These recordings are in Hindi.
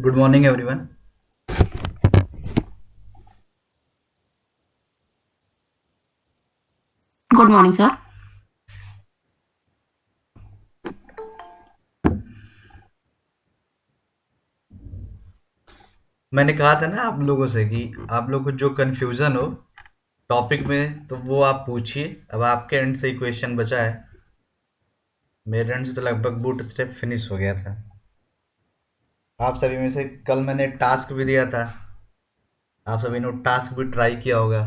Good morning, everyone. Good morning, sir. मैंने कहा था ना आप लोगों से कि आप लोगों को जो कंफ्यूजन हो टॉपिक में तो वो आप पूछिए। अब आपके एंड से ही क्वेश्चन बचा है। मेरे एंड से तो लगभग बूट स्टेप फिनिश हो गया था। आप सभी में से कल मैंने टास्क भी दिया था। आप सभी ने टास्क भी ट्राई किया होगा।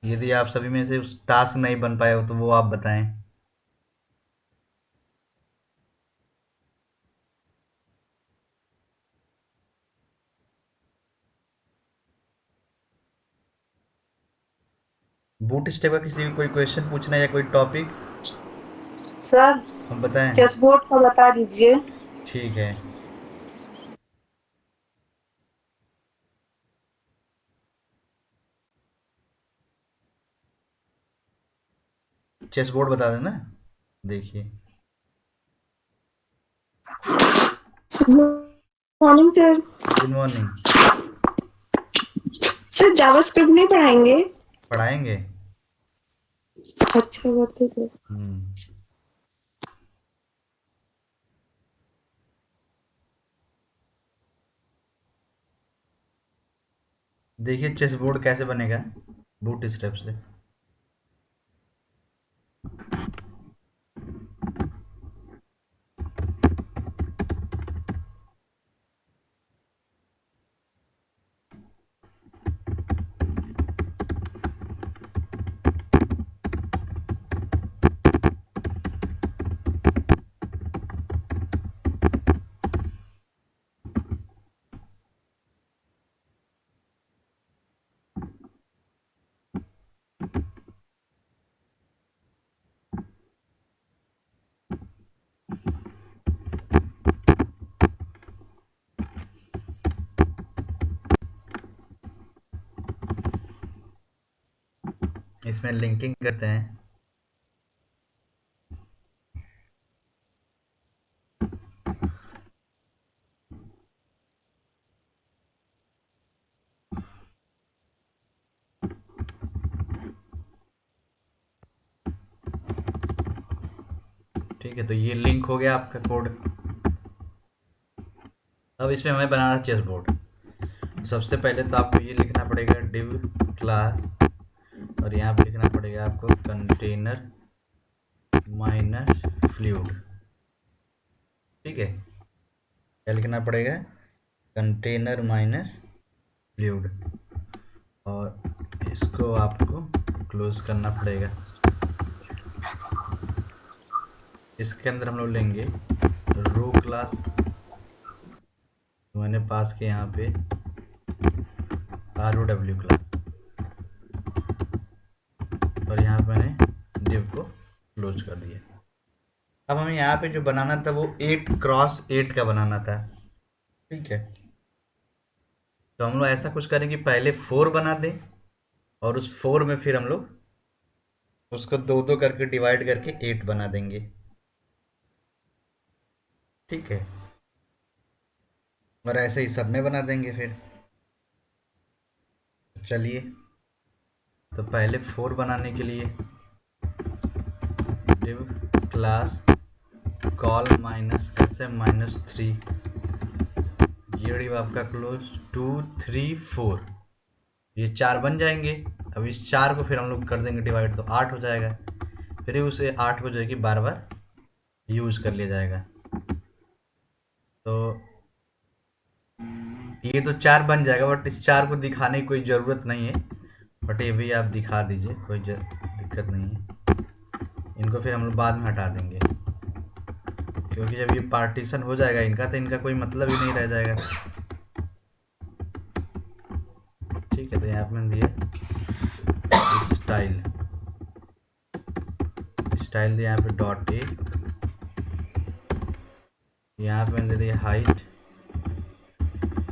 यदि आप सभी में से उस टास्क नहीं बन पाए हो तो वो आप बताएं। बूट स्टेप का किसी को कोई क्वेश्चन पूछना है या कोई टॉपिक सर हम बताएं। चेस बोर्ड का बता दीजिए। ठीक है। चेस बोर्ड बता देना। देखिए morning sir. Good morning. Sir JavaScript नहीं पढ़ाएंगे? पढ़ाएंगे। अच्छा बहुत ठीक है। देखिए चेस बोर्ड कैसे बनेगा बूट स्टेप से। इसमें लिंकिंग करते हैं। ठीक है, तो ये लिंक हो गया आपका कोड। अब इसमें हमें बनाना चेस बोर्ड। सबसे पहले तो आपको ये लिखना पड़ेगा डिव क्लास, और यहाँ पे लिखना पड़ेगा आपको कंटेनर माइनस फ्लूइड। ठीक है, क्या लिखना पड़ेगा? कंटेनर माइनस फ्लूइड, और इसको आपको क्लोज करना पड़ेगा। इसके अंदर हम लोग लेंगे रो क्लास, तो मैंने पास किया यहाँ पे ROW क्लास, और यहाँ पे मैंने डिव को क्लोज कर दिया। अब हमें यहाँ पे जो बनाना था वो 8x8 का बनाना था। ठीक है, तो हम लोग ऐसा कुछ करें कि पहले 4 बना दें, और उस 4 में फिर हम लोग उसको दो दो करके डिवाइड करके 8 बना देंगे। ठीक है, और ऐसे ही सब में बना देंगे फिर। चलिए, तो पहले 4 बनाने के लिए डिव क्लास कॉल माइनस कैसे -3, ये डिव आपका क्लोज 2 3 4, ये 4 बन जाएंगे। अब इस 4 को फिर हम लोग कर देंगे डिवाइड, तो 8 हो जाएगा। फिर उसे 8 को जो है कि बार बार यूज कर लिया जाएगा। तो ये तो 4 बन जाएगा, बट इस 4 को दिखाने की कोई ज़रूरत नहीं है, बट ये भी आप दिखा दीजिए, कोई दिक्कत नहीं है। इनको फिर हम लोग बाद में हटा देंगे, क्योंकि जब ये पार्टीशन हो जाएगा इनका, तो इनका कोई मतलब ही नहीं रह जाएगा। ठीक है, तो यहाँ पे मैंने दिया स्टाइल, स्टाइल दिया यहाँ पे .a, यहाँ पे मैंने दिया हाइट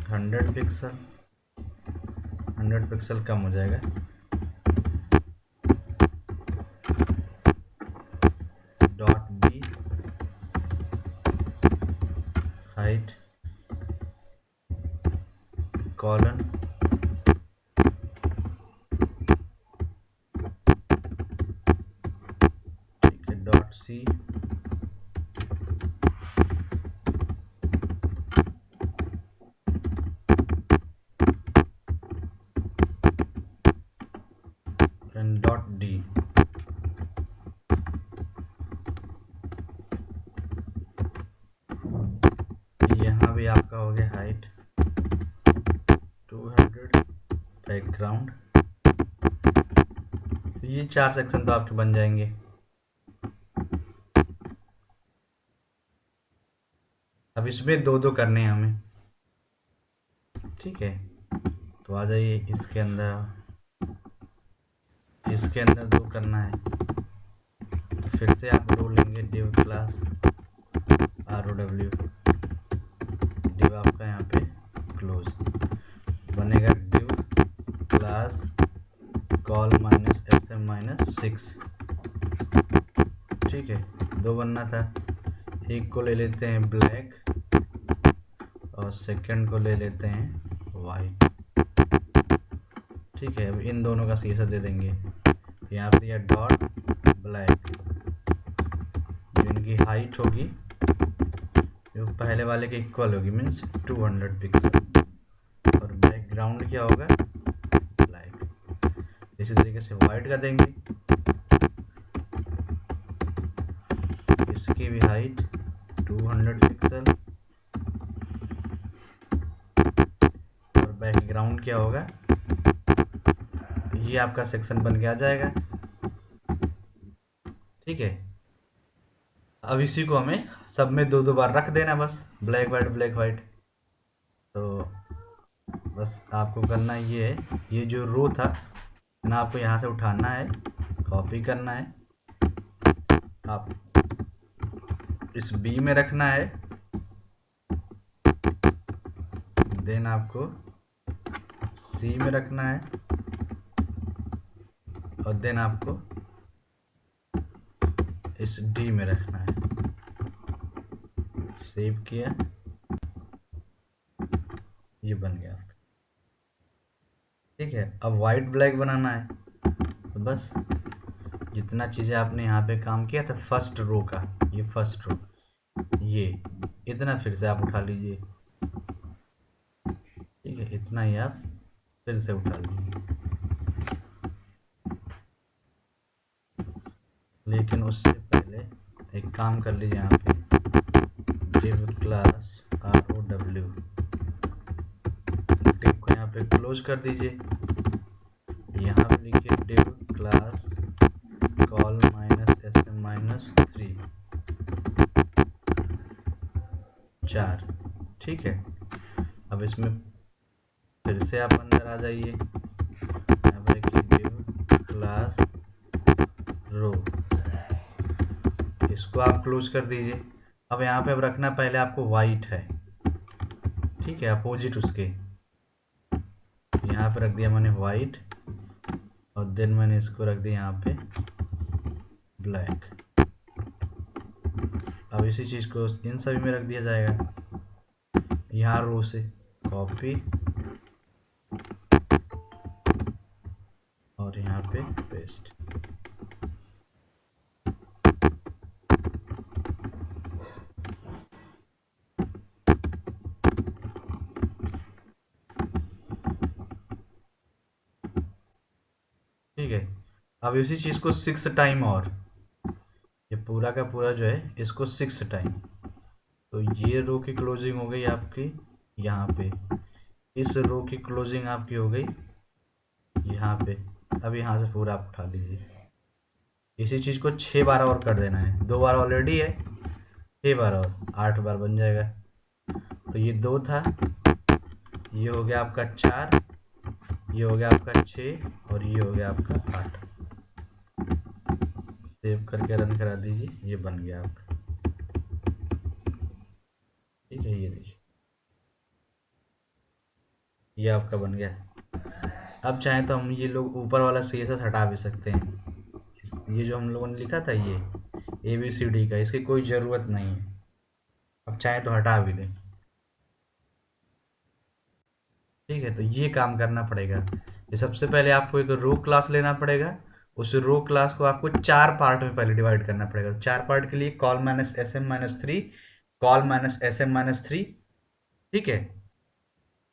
100 पिक्सल, 100 पिक्सल कम हो जाएगा। .b C and dot D. यहाँ भी आपका हो गया हाइट 200, बैकग्राउंड। ये 4 सेक्शन तो आपके बन जाएंगे। अब इसमें दो दो करने हैं हमें, ठीक है। तो आ जाइए इसके अंदर दो करना है। तो फिर से आप रो लेंगे div क्लास row, div आपका यहाँ पे क्लोज बनेगा, div क्लास कॉल -sm-6, ठीक है। दो बनना था, एक को ले लेते हैं ब्लैक और सेकंड को ले लेते हैं वाइट, ठीक है। अब इन दोनों का शीर्षक दे देंगे, यहाँ पे दिया डॉट ब्लैक, जो इनकी हाइट होगी जो पहले वाले के इक्वल होगी, मीन्स 200 पिक्सल, और बैकग्राउंड क्या होगा ब्लैक। इसी तरीके से वाइट का देंगे, इसकी भी हाइट 200 पिक्सल और बैकग्राउंड क्या होगा। ये आपका सेक्शन बन के आ जाएगा, ठीक है। अब इसी को हमें सब में दो दो बार रख देना, बस ब्लैक वाइट ब्लैक वाइट। तो बस आपको करना ये है, ये जो रो था ना आपको यहाँ से उठाना है, कॉपी करना है, आप इस बी में रखना है, देन आपको सी में रखना है, और देन आपको इस डी में रखना है। सेव किया, ये बन गया, ठीक है। अब वाइट ब्लैक बनाना है, तो बस जितना चीज़ें आपने यहाँ पे काम किया था फर्स्ट रो का, ये फर्स्ट रो, ये इतना फिर से आप उठा लीजिए, ठीक है। इतना ही आप फिर से उठा लीजिए, लेकिन उससे पहले एक काम कर लीजिए, यहाँ पे div क्लास row, डिव को यहाँ पे क्लोज कर दीजिए, यहाँ पे लिखिए div क्लास कॉल -sm-3 4, ठीक है। अब इसमें फिर से आप अंदर आ जाइए, यहाँ पे लिखिए div क्लास रो, इसको आप क्लोज कर दीजिए। अब यहाँ पे अब रखना पहले आपको वाइट है, ठीक है, अपोजिट उसके। यहाँ पे रख दिया मैंने वाइट, और देन मैंने इसको रख दिया यहाँ पे ब्लैक। अब इसी चीज़ को इन सभी में रख दिया जाएगा, यहाँ रो से कॉपी और यहाँ पे पेस्ट। ठीक है। अब इसी चीज़ को 6 टाइम, और ये पूरा का पूरा जो है इसको 6 टाइम। तो ये रो की क्लोजिंग हो गई आपकी यहाँ पे, इस रो की क्लोजिंग आपकी हो गई यहाँ पे। अब यहाँ से पूरा आप उठा लीजिए, इसी चीज़ को 6 बार और कर देना है, 2 बार ऑलरेडी है, 6 बार और 8 बार बन जाएगा। तो ये 2 था, ये हो गया आपका 4, ये हो गया आपका 6, और ये हो गया आपका 8। सेव करके रन करा दीजिए, ये बन गया आपका, ठीक है। ये देखिए, ये आपका बन गया। अब चाहें तो हम ये लोग ऊपर वाला CSS हटा भी सकते हैं। ये जो हम लोगों ने लिखा था ये ABCD का, इसकी कोई ज़रूरत नहीं है, अब चाहें तो हटा भी दें, ठीक है। तो ये काम करना पड़ेगा। ये सबसे पहले आपको एक रो क्लास लेना पड़ेगा, उस रो क्लास को आपको 4 पार्ट में पहले डिवाइड करना पड़ेगा। 4 पार्ट के लिए call minus S M minus 3, call minus S M minus 3, ठीक है,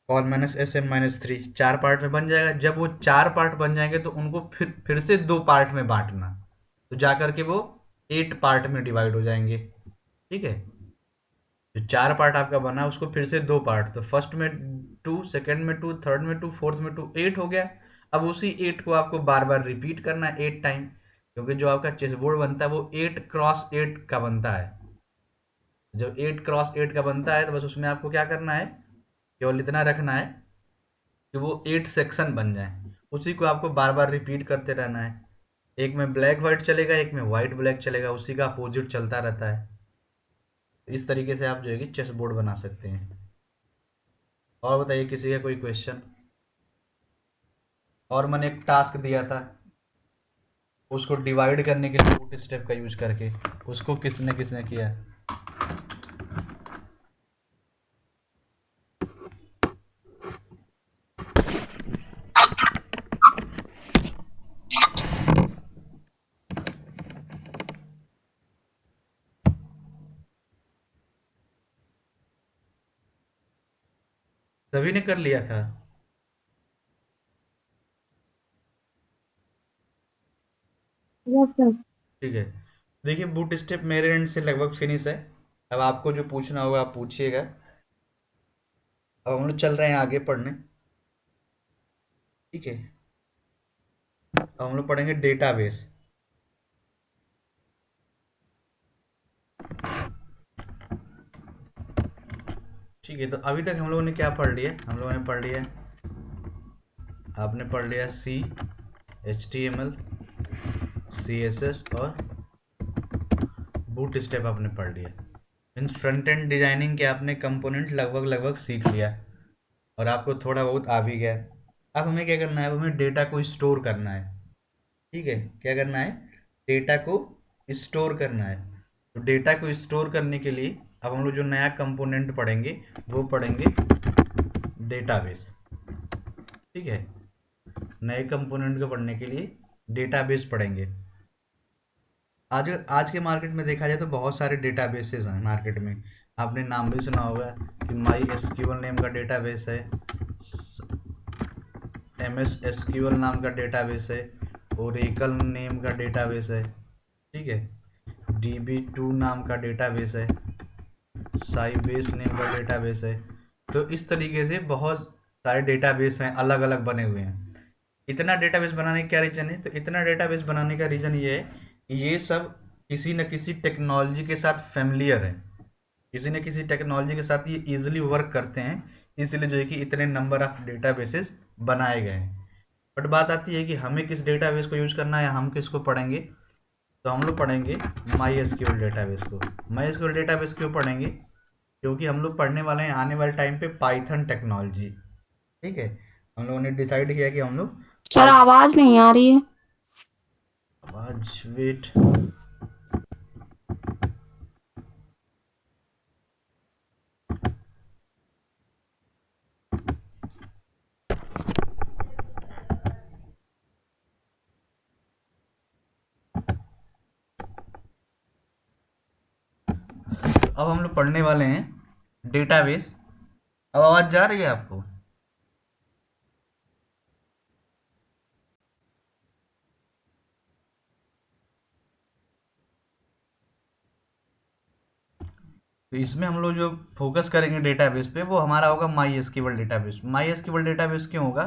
call minus S M minus 3 4 part में बन जाएगा। जब वो 4 पार्ट बन जाएंगे तो उनको फिर से 2 पार्ट में बांटना, तो जाकर के वो 8 पार्ट में डिवाइड हो जाएंगे, ठीक है। जो 4 पार्ट आपका बना उसको फिर से 2 पार्ट, तो फर्स्ट में 2, सेकंड में 2, थर्ड में 2, फोर्थ में 2, 8 हो गया। अब उसी 8 को आपको बार बार रिपीट करना है 8 टाइम, क्योंकि जो आपका चेस बोर्ड बनता है वो 8 क्रॉस 8 का बनता है। जब 8 क्रॉस 8 का बनता है तो बस उसमें आपको क्या करना है, केवल इतना रखना है कि वो 8 सेक्शन बन जाए। उसी को आपको बार बार रिपीट करते रहना है। एक में ब्लैक वाइट चलेगा, एक में वाइट ब्लैक चलेगा, उसी का अपोजिट चलता रहता है। इस तरीके से आप जो है कि चेस बोर्ड बना सकते हैं। और बताइए किसी का कोई क्वेश्चन। और मैंने एक टास्क दिया था उसको डिवाइड करने के लिए बूट स्टेप का यूज करके, उसको किसने किसने किया। सभी ने कर लिया था। Yes sir. ठीक है, देखिए बूट स्टेप मेरे एंड से लगभग फिनिश है। अब आपको जो पूछना होगा आप पूछिएगा। अब हम लोग चल रहे हैं आगे पढ़ने, ठीक है। अब हम लोग पढ़ेंगे डेटाबेस। ठीक है, तो अभी तक हम लोगों ने क्या पढ़ लिया, हम लोगों ने पढ़ लिया, आपने पढ़ लिया सी, HTML, CSS और बूट स्टेप आपने पढ़ लिया। मीन्स फ्रंट एंड डिजाइनिंग के आपने कंपोनेंट लगभग लगभग सीख लिया और आपको थोड़ा बहुत आ भी गया। अब हमें क्या करना है, अब हमें डेटा को स्टोर करना है, ठीक है। क्या करना है, डेटा को स्टोर करना है। तो डेटा को स्टोर करने के लिए अब हम लोग जो नया कंपोनेंट पढ़ेंगे वो पढ़ेंगे डेटाबेस, ठीक है। नए कंपोनेंट को पढ़ने के लिए डेटाबेस पढ़ेंगे। आज आज के मार्केट में देखा जाए तो बहुत सारे डेटाबेसेस हैं मार्केट में। आपने नाम भी सुना होगा कि माई एसक्यूएल नेम का डेटाबेस है, MS SQL नाम का डेटाबेस है, ओरेकल नेम का डेटाबेस है, ठीक है, DB2 नाम का डेटाबेस है, साइबेस नेम का डेटाबेस है। तो इस तरीके से बहुत सारे डेटाबेस हैं, अलग अलग बने हुए हैं। इतना डेटाबेस बनाने का क्या रीज़न है, तो इतना डेटाबेस बनाने का रीज़न ये है कि ये सब किसी न किसी टेक्नोलॉजी के साथ फेमिलियर है, किसी न किसी टेक्नोलॉजी के साथ ये इजीली वर्क करते हैं, इसलिए जो है कि इतने नंबर ऑफ डेटाबेसेस बनाए गए हैं। बट बात आती है कि हमें किस डेटाबेस को यूज करना है या हम किसको पढ़ेंगे, तो हम लोग पढ़ेंगे माई एसक्यूएल डेटाबेस को। माई एसक्यूएल डेटाबेस क्यों पढ़ेंगे, क्योंकि हम लोग पढ़ने वाले हैं आने वाले टाइम पे पाइथन टेक्नोलॉजी, ठीक है। हम लोगों ने डिसाइड किया कि हम लोग सर आवाज नहीं आ रही है। आवाज वेट, अब हम लोग पढ़ने वाले हैं डेटाबेस। अब आवाज जा रही है आपको। तो इसमें हम लोग जो फोकस करेंगे डेटाबेस पे वो हमारा होगा my SQL database. My SQL database क्यों होगा,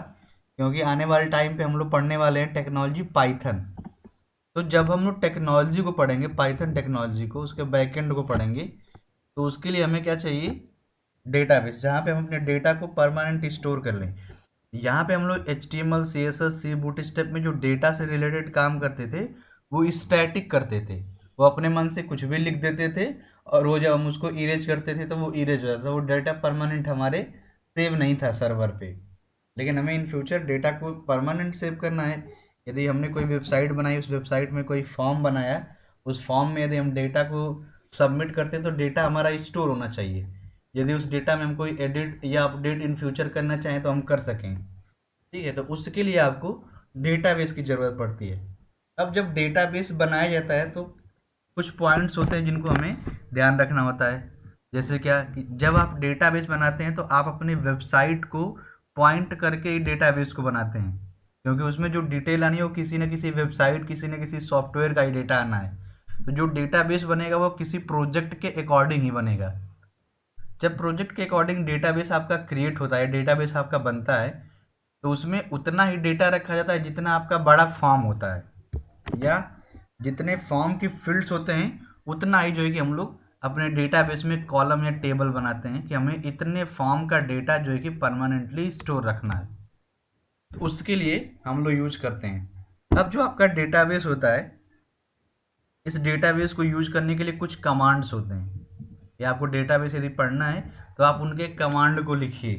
क्योंकि आने वाले टाइम पे हम लोग पढ़ने वाले हैं टेक्नोलॉजी पाइथन। तो जब हम लोग टेक्नोलॉजी को पढ़ेंगे, पाइथन टेक्नोलॉजी को, उसके बैकएंड को पढ़ेंगे, तो उसके लिए हमें क्या चाहिए, डेटाबेस, जहाँ पे हम अपने डेटा को परमानेंट स्टोर कर लें। यहाँ पे हम लोग HTML CSS C बूटस्ट्रैप में जो डेटा से रिलेटेड काम करते थे वो स्टैटिक करते थे, वो अपने मन से कुछ भी लिख देते थे और वो जब हम उसको इरेज करते थे तो वो इरेज हो जाता था, वो डेटा परमानेंट हमारे सेव नहीं था सर्वर पे। लेकिन हमें इन फ्यूचर डेटा को परमानेंट सेव करना है। यदि हमने कोई वेबसाइट बनाई, उस वेबसाइट में कोई फॉर्म बनाया, उस फॉर्म में यदि हम डेटा को सबमिट करते हैं तो डेटा हमारा स्टोर होना चाहिए। यदि उस डेटा में हम कोई एडिट या अपडेट इन फ्यूचर करना चाहें तो हम कर सकें, ठीक है। तो उसके लिए आपको डेटाबेस की ज़रूरत पड़ती है। अब जब डेटाबेस बनाया जाता है तो कुछ पॉइंट्स होते हैं जिनको हमें ध्यान रखना होता है। जैसे क्या कि जब आप डेटाबेस बनाते हैं तो आप अपनी वेबसाइट को पॉइंट करके ही डेटाबेस को बनाते हैं, क्योंकि उसमें जो डिटेल आनी है वो किसी न किसी वेबसाइट, किसी न किसी सॉफ्टवेयर का ही डेटा आना है। तो जो डेटाबेस बनेगा वो किसी प्रोजेक्ट के अकॉर्डिंग ही बनेगा। जब प्रोजेक्ट के अकॉर्डिंग डेटाबेस आपका क्रिएट होता है, डेटाबेस आपका बनता है, तो उसमें उतना ही डेटा रखा जाता है जितना आपका बड़ा फॉर्म होता है, या जितने फॉर्म की फील्ड्स होते हैं उतना ही जो है कि हम लोग अपने डेटाबेस में कॉलम या टेबल बनाते हैं कि हमें इतने फॉर्म का डेटा जो है कि परमानेंटली स्टोर रखना है। तो उसके लिए हम लोग यूज करते हैं। अब जो आपका डेटाबेस होता है, इस डेटाबेस को यूज करने के लिए कुछ कमांड्स होते हैं। या आपको डेटाबेस यदि पढ़ना है तो आप उनके कमांड को लिखिए,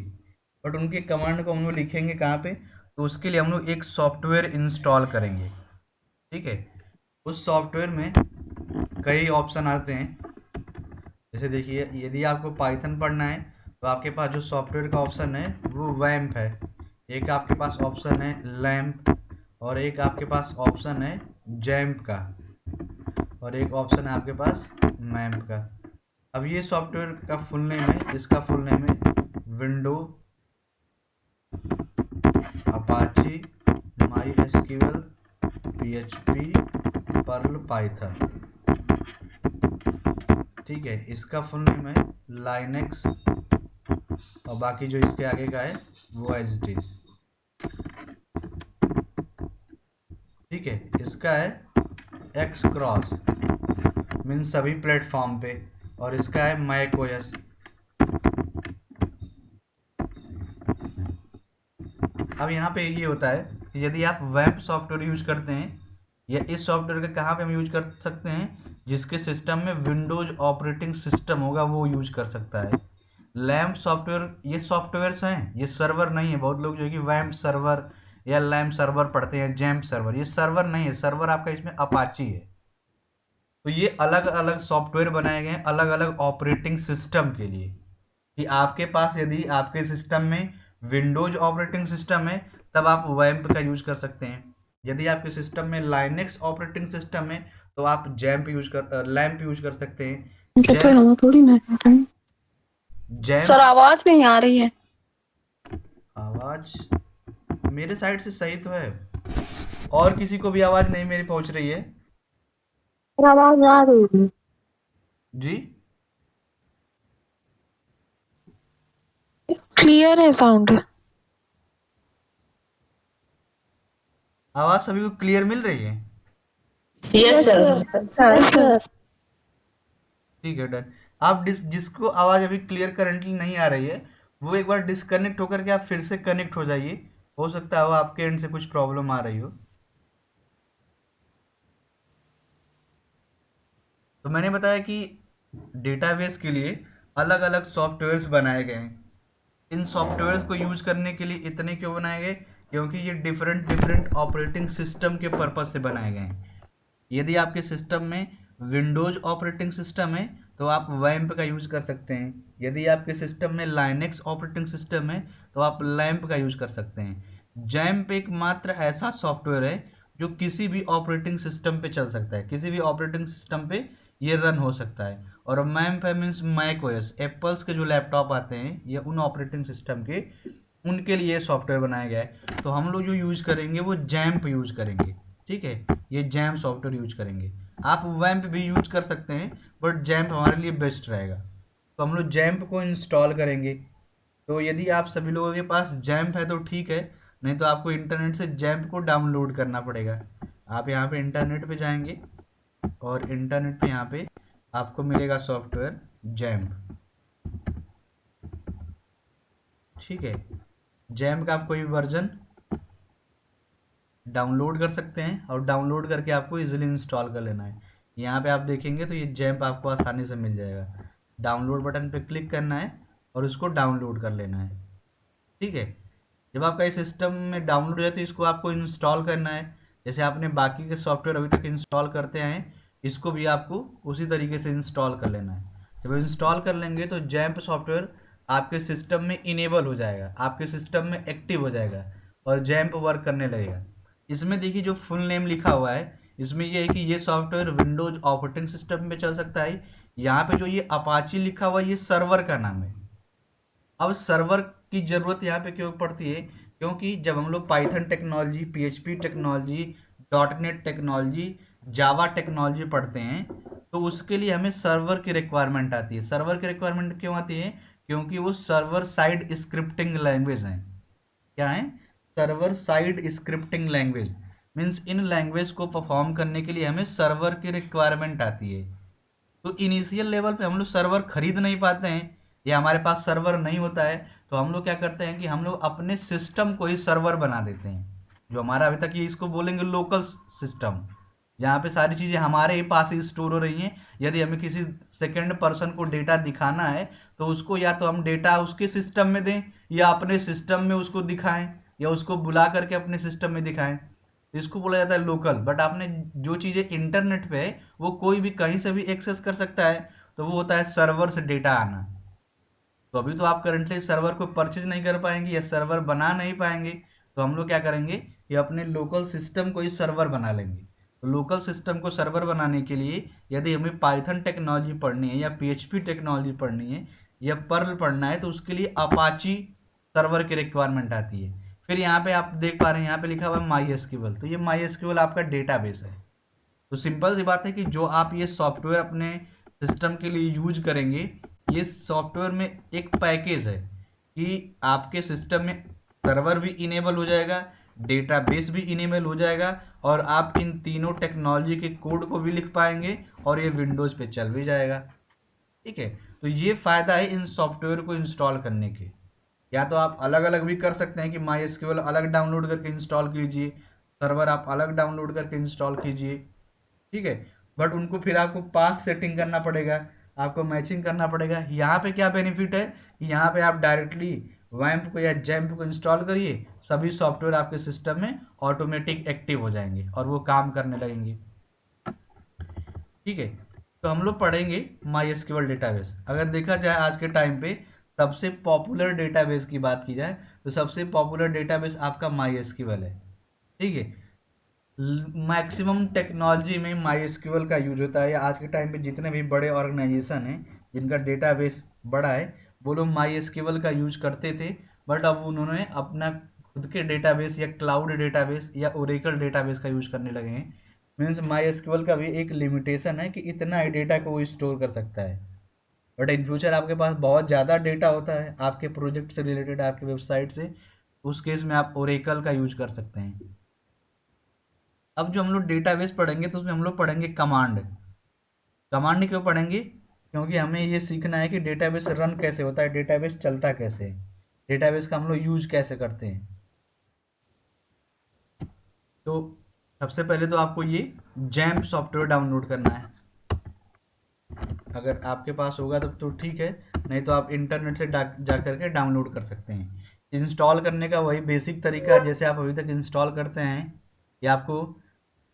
बट उनके कमांड को हम लोग लिखेंगे कहाँ पे, तो उसके लिए हम लोग एक सॉफ्टवेयर इंस्टॉल करेंगे। ठीक है, उस सॉफ्टवेयर में कई ऑप्शन आते हैं। जैसे देखिए, यदि आपको पाइथन पढ़ना है तो आपके पास जो सॉफ्टवेयर का ऑप्शन है वो वैम्प है, एक आपके पास ऑप्शन है लैम्प, और एक आपके पास ऑप्शन है जैम्प का, और एक ऑप्शन है आपके पास मैम्प का। अब ये सॉफ्टवेयर का फुल नेम है, इसका फुल नेम है window Apache MySQL PHP Perl Python. ठीक है, इसका फुल नेम है लाइनेक्स, और बाकी जो इसके आगे का है वो HD। ठीक है, इसका है एक्स क्रॉस, मीन सभी प्लेटफॉर्म पे, और इसका है मैकओएस। अब यहाँ पे ये होता है कि यदि आप वेब सॉफ्टवेयर यूज करते हैं, या इस सॉफ्टवेयर का कहाँ पे हम यूज कर सकते हैं, जिसके सिस्टम में विंडोज ऑपरेटिंग सिस्टम होगा वो यूज कर सकता है। लैम्प सॉफ्टवेयर, ये सॉफ्टवेयर्स हैं, ये सर्वर नहीं है। बहुत लोग जो है कि वैम्प सर्वर या लैम्प सर्वर पढ़ते हैं, जैम्प सर्वर, ये सर्वर नहीं है। सर्वर आपका इसमें अपाची है। तो ये अलग अलग सॉफ्टवेयर बनाए गए हैं अलग अलग ऑपरेटिंग सिस्टम के लिए, कि आपके पास यदि आपके सिस्टम में विंडोज ऑपरेटिंग सिस्टम है तब आप वैम्प का यूज कर सकते हैं। यदि आपके सिस्टम में लाइनेक्स ऑपरेटिंग सिस्टम है तो आप लैम्प यूज कर सकते हैं। जैम्प थोड़ी ना सर, जैम्प आवाज नहीं आ रही है। आवाज मेरे साइड से सही तो है, और किसी को भी आवाज नहीं मेरी पहुंच रही है और आवाज आ रही है। जी? क्लियर है साउंड। आवाज सभी को क्लियर मिल रही है? Yes sir. ठीक है, डन। आप जिसको आवाज अभी क्लियर करंटली नहीं आ रही है वो एक बार डिस्कनेक्ट होकर के आप फिर से कनेक्ट हो जाइए। हो सकता है वो आपके एंड से कुछ प्रॉब्लम आ रही हो। तो मैंने बताया कि डेटाबेस के लिए अलग अलग सॉफ्टवेयर्स बनाए गए हैं। इन सॉफ्टवेयर्स को यूज करने के लिए इतने क्यों बनाए गए, क्योंकि ये डिफरेंट डिफरेंट ऑपरेटिंग सिस्टम के पर्पज से बनाए गए हैं। यदि आपके सिस्टम में विंडोज ऑपरेटिंग सिस्टम है तो आप वैम्प का यूज कर सकते हैं। यदि आपके सिस्टम में लाइनेक्स ऑपरेटिंग सिस्टम है तो आप लैम्प का यूज कर सकते हैं। जैम्प एक मात्र ऐसा सॉफ्टवेयर है जो किसी भी ऑपरेटिंग सिस्टम पे चल सकता है, किसी भी ऑपरेटिंग सिस्टम पे ये रन हो सकता है। और मैम्प है मीन्स मैकओएस, एप्पल्स के जो लैपटॉप आते हैं या उन ऑपरेटिंग सिस्टम के, उनके लिए सॉफ्टवेयर बनाया गया है। तो हम लोग जो यूज करेंगे वो जैम्प यूज करेंगे। ठीक है, ये जैम्प सॉफ्टवेयर यूज करेंगे। आप वैम्प भी यूज कर सकते हैं बट जैम्प हमारे लिए बेस्ट रहेगा। तो हम लोग जैम्प को इंस्टॉल करेंगे। तो यदि आप सभी लोगों के पास जैम्प है तो ठीक है, नहीं तो आपको इंटरनेट से जैम्प को डाउनलोड करना पड़ेगा। आप यहाँ पे इंटरनेट पे जाएंगे और इंटरनेट पे यहाँ पे आपको मिलेगा सॉफ्टवेयर जैम्प। ठीक है, जैम्प का आप कोई वर्जन डाउनलोड कर सकते हैं और डाउनलोड करके आपको इजीली इंस्टॉल कर लेना है। यहाँ पे आप देखेंगे तो ये जैम्प आपको आसानी से मिल जाएगा। डाउनलोड बटन पे क्लिक करना है और उसको डाउनलोड कर लेना है। ठीक है, जब आपका इस सिस्टम में डाउनलोड हो जाए तो इसको आपको इंस्टॉल करना है। जैसे आपने बाकी के सॉफ्टवेयर अभी तक इंस्टॉल करते आए हैं, इसको भी आपको उसी तरीके से इंस्टॉल कर लेना है। जब इंस्टॉल कर लेंगे तो जैम्प सॉफ्टवेयर आपके सिस्टम में इनेबल हो जाएगा, आपके सिस्टम में एक्टिव हो जाएगा और जैम्प वर्क करने लगेगा। इसमें देखिए जो फुल नेम लिखा हुआ है इसमें ये है कि ये सॉफ्टवेयर विंडोज ऑपरेटिंग सिस्टम पे चल सकता है। यहाँ पे जो ये अपाची लिखा हुआ ये सर्वर का नाम है। अब सर्वर की ज़रूरत यहाँ पे क्यों पड़ती है, क्योंकि जब हम लोग Python technology, PHP technology, dot net technology, Java technology पढ़ते हैं तो उसके लिए हमें सर्वर की रिक्वायरमेंट आती है। सर्वर की रिक्वायरमेंट क्यों आती है, क्योंकि वो सर्वर साइड स्क्रिप्टिंग लैंग्वेज हैं। क्या है, server side scripting language. Means in language को परफॉर्म करने के लिए हमें सर्वर की रिक्वायरमेंट आती है। तो इनिशियल लेवल पे हम लोग सर्वर खरीद नहीं पाते हैं या हमारे पास सर्वर नहीं होता है, तो हम लोग क्या करते हैं कि हम लोग अपने सिस्टम को ही सर्वर बना देते हैं। जो हमारा अभी तक ये इसको बोलेंगे लोकल सिस्टम, जहाँ पे सारी चीज़ें हमारे ही पास ही स्टोर हो रही हैं। यदि हमें किसी सेकेंड पर्सन को डेटा दिखाना है तो उसको या तो हम डेटा उसके सिस्टम में दें या अपने सिस्टम में उसको दिखाएं या उसको बुला करके अपने सिस्टम में दिखाएं। तो इसको बोला जाता है लोकल। बट आपने जो चीज़ें इंटरनेट पे है वो कोई भी कहीं से भी एक्सेस कर सकता है, तो वो होता है सर्वर से डेटा आना। तो अभी तो आप करंटली सर्वर को परचेज नहीं कर पाएंगे या सर्वर बना नहीं पाएंगे, तो हम लोग क्या करेंगे कि अपने लोकल सिस्टम को ही सर्वर बना लेंगे। तो लोकल सिस्टम को सर्वर बनाने के लिए यदि हमें पाइथन टेक्नोलॉजी पढ़नी है या पीएचपी टेक्नोलॉजी पढ़नी है या पर्ल पढ़ना है तो उसके लिए अपाची सर्वर की रिक्वायरमेंट आती है। फिर यहाँ पे आप देख पा रहे हैं यहाँ पे लिखा हुआ है माई एसक्यूएल। तो ये माई एसक्यूएल आपका डेटाबेस है। तो सिंपल सी बात है कि जो आप ये सॉफ्टवेयर अपने सिस्टम के लिए यूज करेंगे, ये सॉफ्टवेयर में एक पैकेज है कि आपके सिस्टम में सर्वर भी इनेबल हो जाएगा, डेटाबेस भी इनेबल हो जाएगा और आप इन तीनों टेक्नोलॉजी के कोड को भी लिख पाएंगे और ये विंडोज़ पे चल भी जाएगा। ठीक है, तो ये फ़ायदा है इन सॉफ्टवेयर को इंस्टॉल करने के। या तो आप अलग अलग भी कर सकते हैं कि माई एसक्यूएल अलग डाउनलोड करके इंस्टॉल कीजिए, सर्वर आप अलग डाउनलोड करके इंस्टॉल कीजिए। ठीक है, बट उनको फिर आपको पाथ सेटिंग करना पड़ेगा, आपको मैचिंग करना पड़ेगा। यहाँ पे क्या बेनिफिट है कि यहाँ पे आप डायरेक्टली वैम्प को या जैम्प को इंस्टॉल करिए, सभी सॉफ्टवेयर आपके सिस्टम में ऑटोमेटिक एक्टिव हो जाएंगे और वो काम करने लगेंगे। ठीक है, तो हम लोग पढ़ेंगे माई एसक्यूएल डेटाबेस। अगर देखा जाए आज के टाइम पे सबसे पॉपुलर डेटाबेस की बात की जाए तो सबसे पॉपुलर डेटाबेस आपका माई एसक्यूएल है। ठीक है, मैक्सिमम टेक्नोलॉजी में माई एसक्यूएल का यूज होता है। आज के टाइम पे जितने भी बड़े ऑर्गेनाइजेशन हैं जिनका डेटाबेस बड़ा है वो लोग माई एसक्यूएल का यूज करते थे, बट अब उन्होंने अपना खुद के डेटाबेस या क्लाउड डेटाबेस या ओरेकल डेटाबेस का यूज करने लगे हैं। मीन्स माई एसक्यूएल का भी एक लिमिटेशन है कि इतना ही डेटा को वो स्टोर कर सकता है। बट इन फ्यूचर आपके पास बहुत ज़्यादा डेटा होता है आपके प्रोजेक्ट से रिलेटेड, आपके वेबसाइट से, उस केस में आप ओरेकल का यूज कर सकते हैं। अब जो हम लोग डेटाबेस पढ़ेंगे तो उसमें हम लोग पढ़ेंगे कमांड। कमांड क्यों पढ़ेंगे, क्योंकि हमें ये सीखना है कि डेटाबेस रन कैसे होता है, डेटाबेस चलता कैसे है, डेटाबेस का हम लोग यूज कैसे करते हैं। तो सबसे पहले तो आपको ये जैम्प सॉफ्टवेयर डाउनलोड करना है। अगर आपके पास होगा तब तो ठीक है, नहीं तो आप इंटरनेट से जा करके डाउनलोड कर सकते हैं। इंस्टॉल करने का वही बेसिक तरीका है जैसे आप अभी तक इंस्टॉल करते हैं कि आपको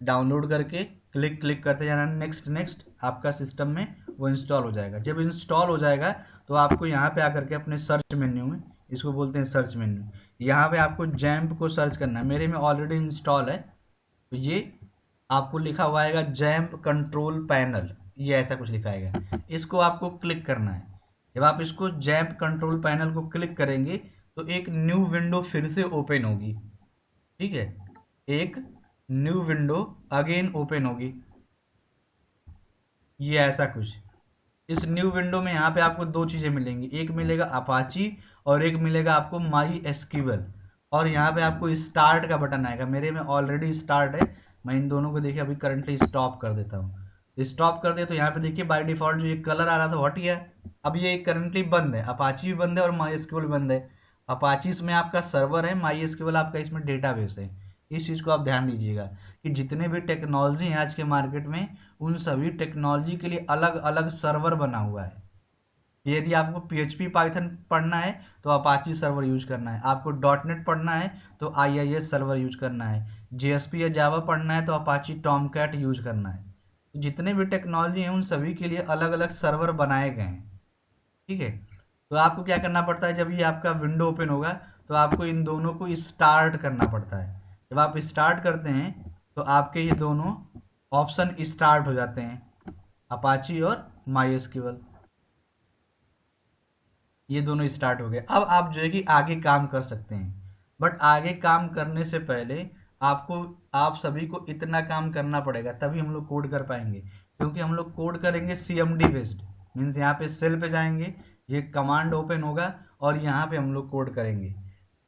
डाउनलोड करके क्लिक करते जाना, नेक्स्ट नेक्स्ट, आपका सिस्टम में वो इंस्टॉल हो जाएगा। जब इंस्टॉल हो जाएगा तो आपको यहाँ पे आकर के अपने सर्च मेन्यू में, इसको बोलते हैं सर्च मेन्यू, यहाँ पे आपको जैम्प को सर्च करना है। मेरे में ऑलरेडी इंस्टॉल है तो ये आपको लिखा हुआ आएगा जैम्प कंट्रोल पैनल, ये ऐसा कुछ लिखा आएगा, इसको आपको क्लिक करना है। जब आप इसको जैम्प कंट्रोल पैनल को क्लिक करेंगे तो एक न्यू विंडो फिर से ओपन होगी। ठीक है, एक न्यू विंडो अगेन ओपन होगी, ये ऐसा कुछ। इस न्यू विंडो में यहाँ पे आपको दो चीज़ें मिलेंगी, एक मिलेगा अपाची और एक मिलेगा आपको माई एसक्यूएल। और यहाँ पे आपको स्टार्ट का बटन आएगा, मेरे में ऑलरेडी स्टार्ट है, मैं इन दोनों को देखिए अभी करंटली स्टॉप कर देता हूँ। स्टॉप कर दिया तो यहाँ पे देखिए बाय डिफ़ॉल्ट जो ये कलर आ रहा था हट गया, अब ये करंटली बंद है, अपाची भी बंद है और माई एसक्यूएल भी बंद है। अपाची इसमें आपका सर्वर है, माई एसक्यूएल आपका इसमें डेटाबेस है। इस चीज़ को आप ध्यान दीजिएगा कि जितने भी टेक्नोलॉजी हैं आज के मार्केट में उन सभी टेक्नोलॉजी के लिए अलग अलग सर्वर बना हुआ है। यदि आपको पीएचपी पाइथन पढ़ना है तो अपाची सर्वर यूज करना है, आपको डॉट नेट पढ़ना है तो आईआईएस सर्वर यूज करना है, जेएसपी या जावा पढ़ना है तो अपाची टॉमकैट यूज करना है। तो जितने भी टेक्नोलॉजी हैं उन सभी के लिए अलग अलग सर्वर बनाए गए हैं। ठीक है, तो आपको क्या करना पड़ता है, जब ये आपका विंडो ओपन होगा तो आपको इन दोनों को स्टार्ट करना पड़ता है। जब आप स्टार्ट करते हैं तो आपके ये दोनों ऑप्शन स्टार्ट हो जाते हैं, अपाची और माइस्क्यूएल, ये दोनों स्टार्ट हो गए। अब आप जो है कि आगे काम कर सकते हैं, बट आगे काम करने से पहले आपको, आप सभी को इतना काम करना पड़ेगा, तभी हम लोग कोड कर पाएंगे। क्योंकि हम लोग कोड करेंगे CMD बेस्ड, मीन्स यहाँ पे सेल पे जाएंगे, ये कमांड ओपन होगा और यहाँ पे हम लोग कोड करेंगे।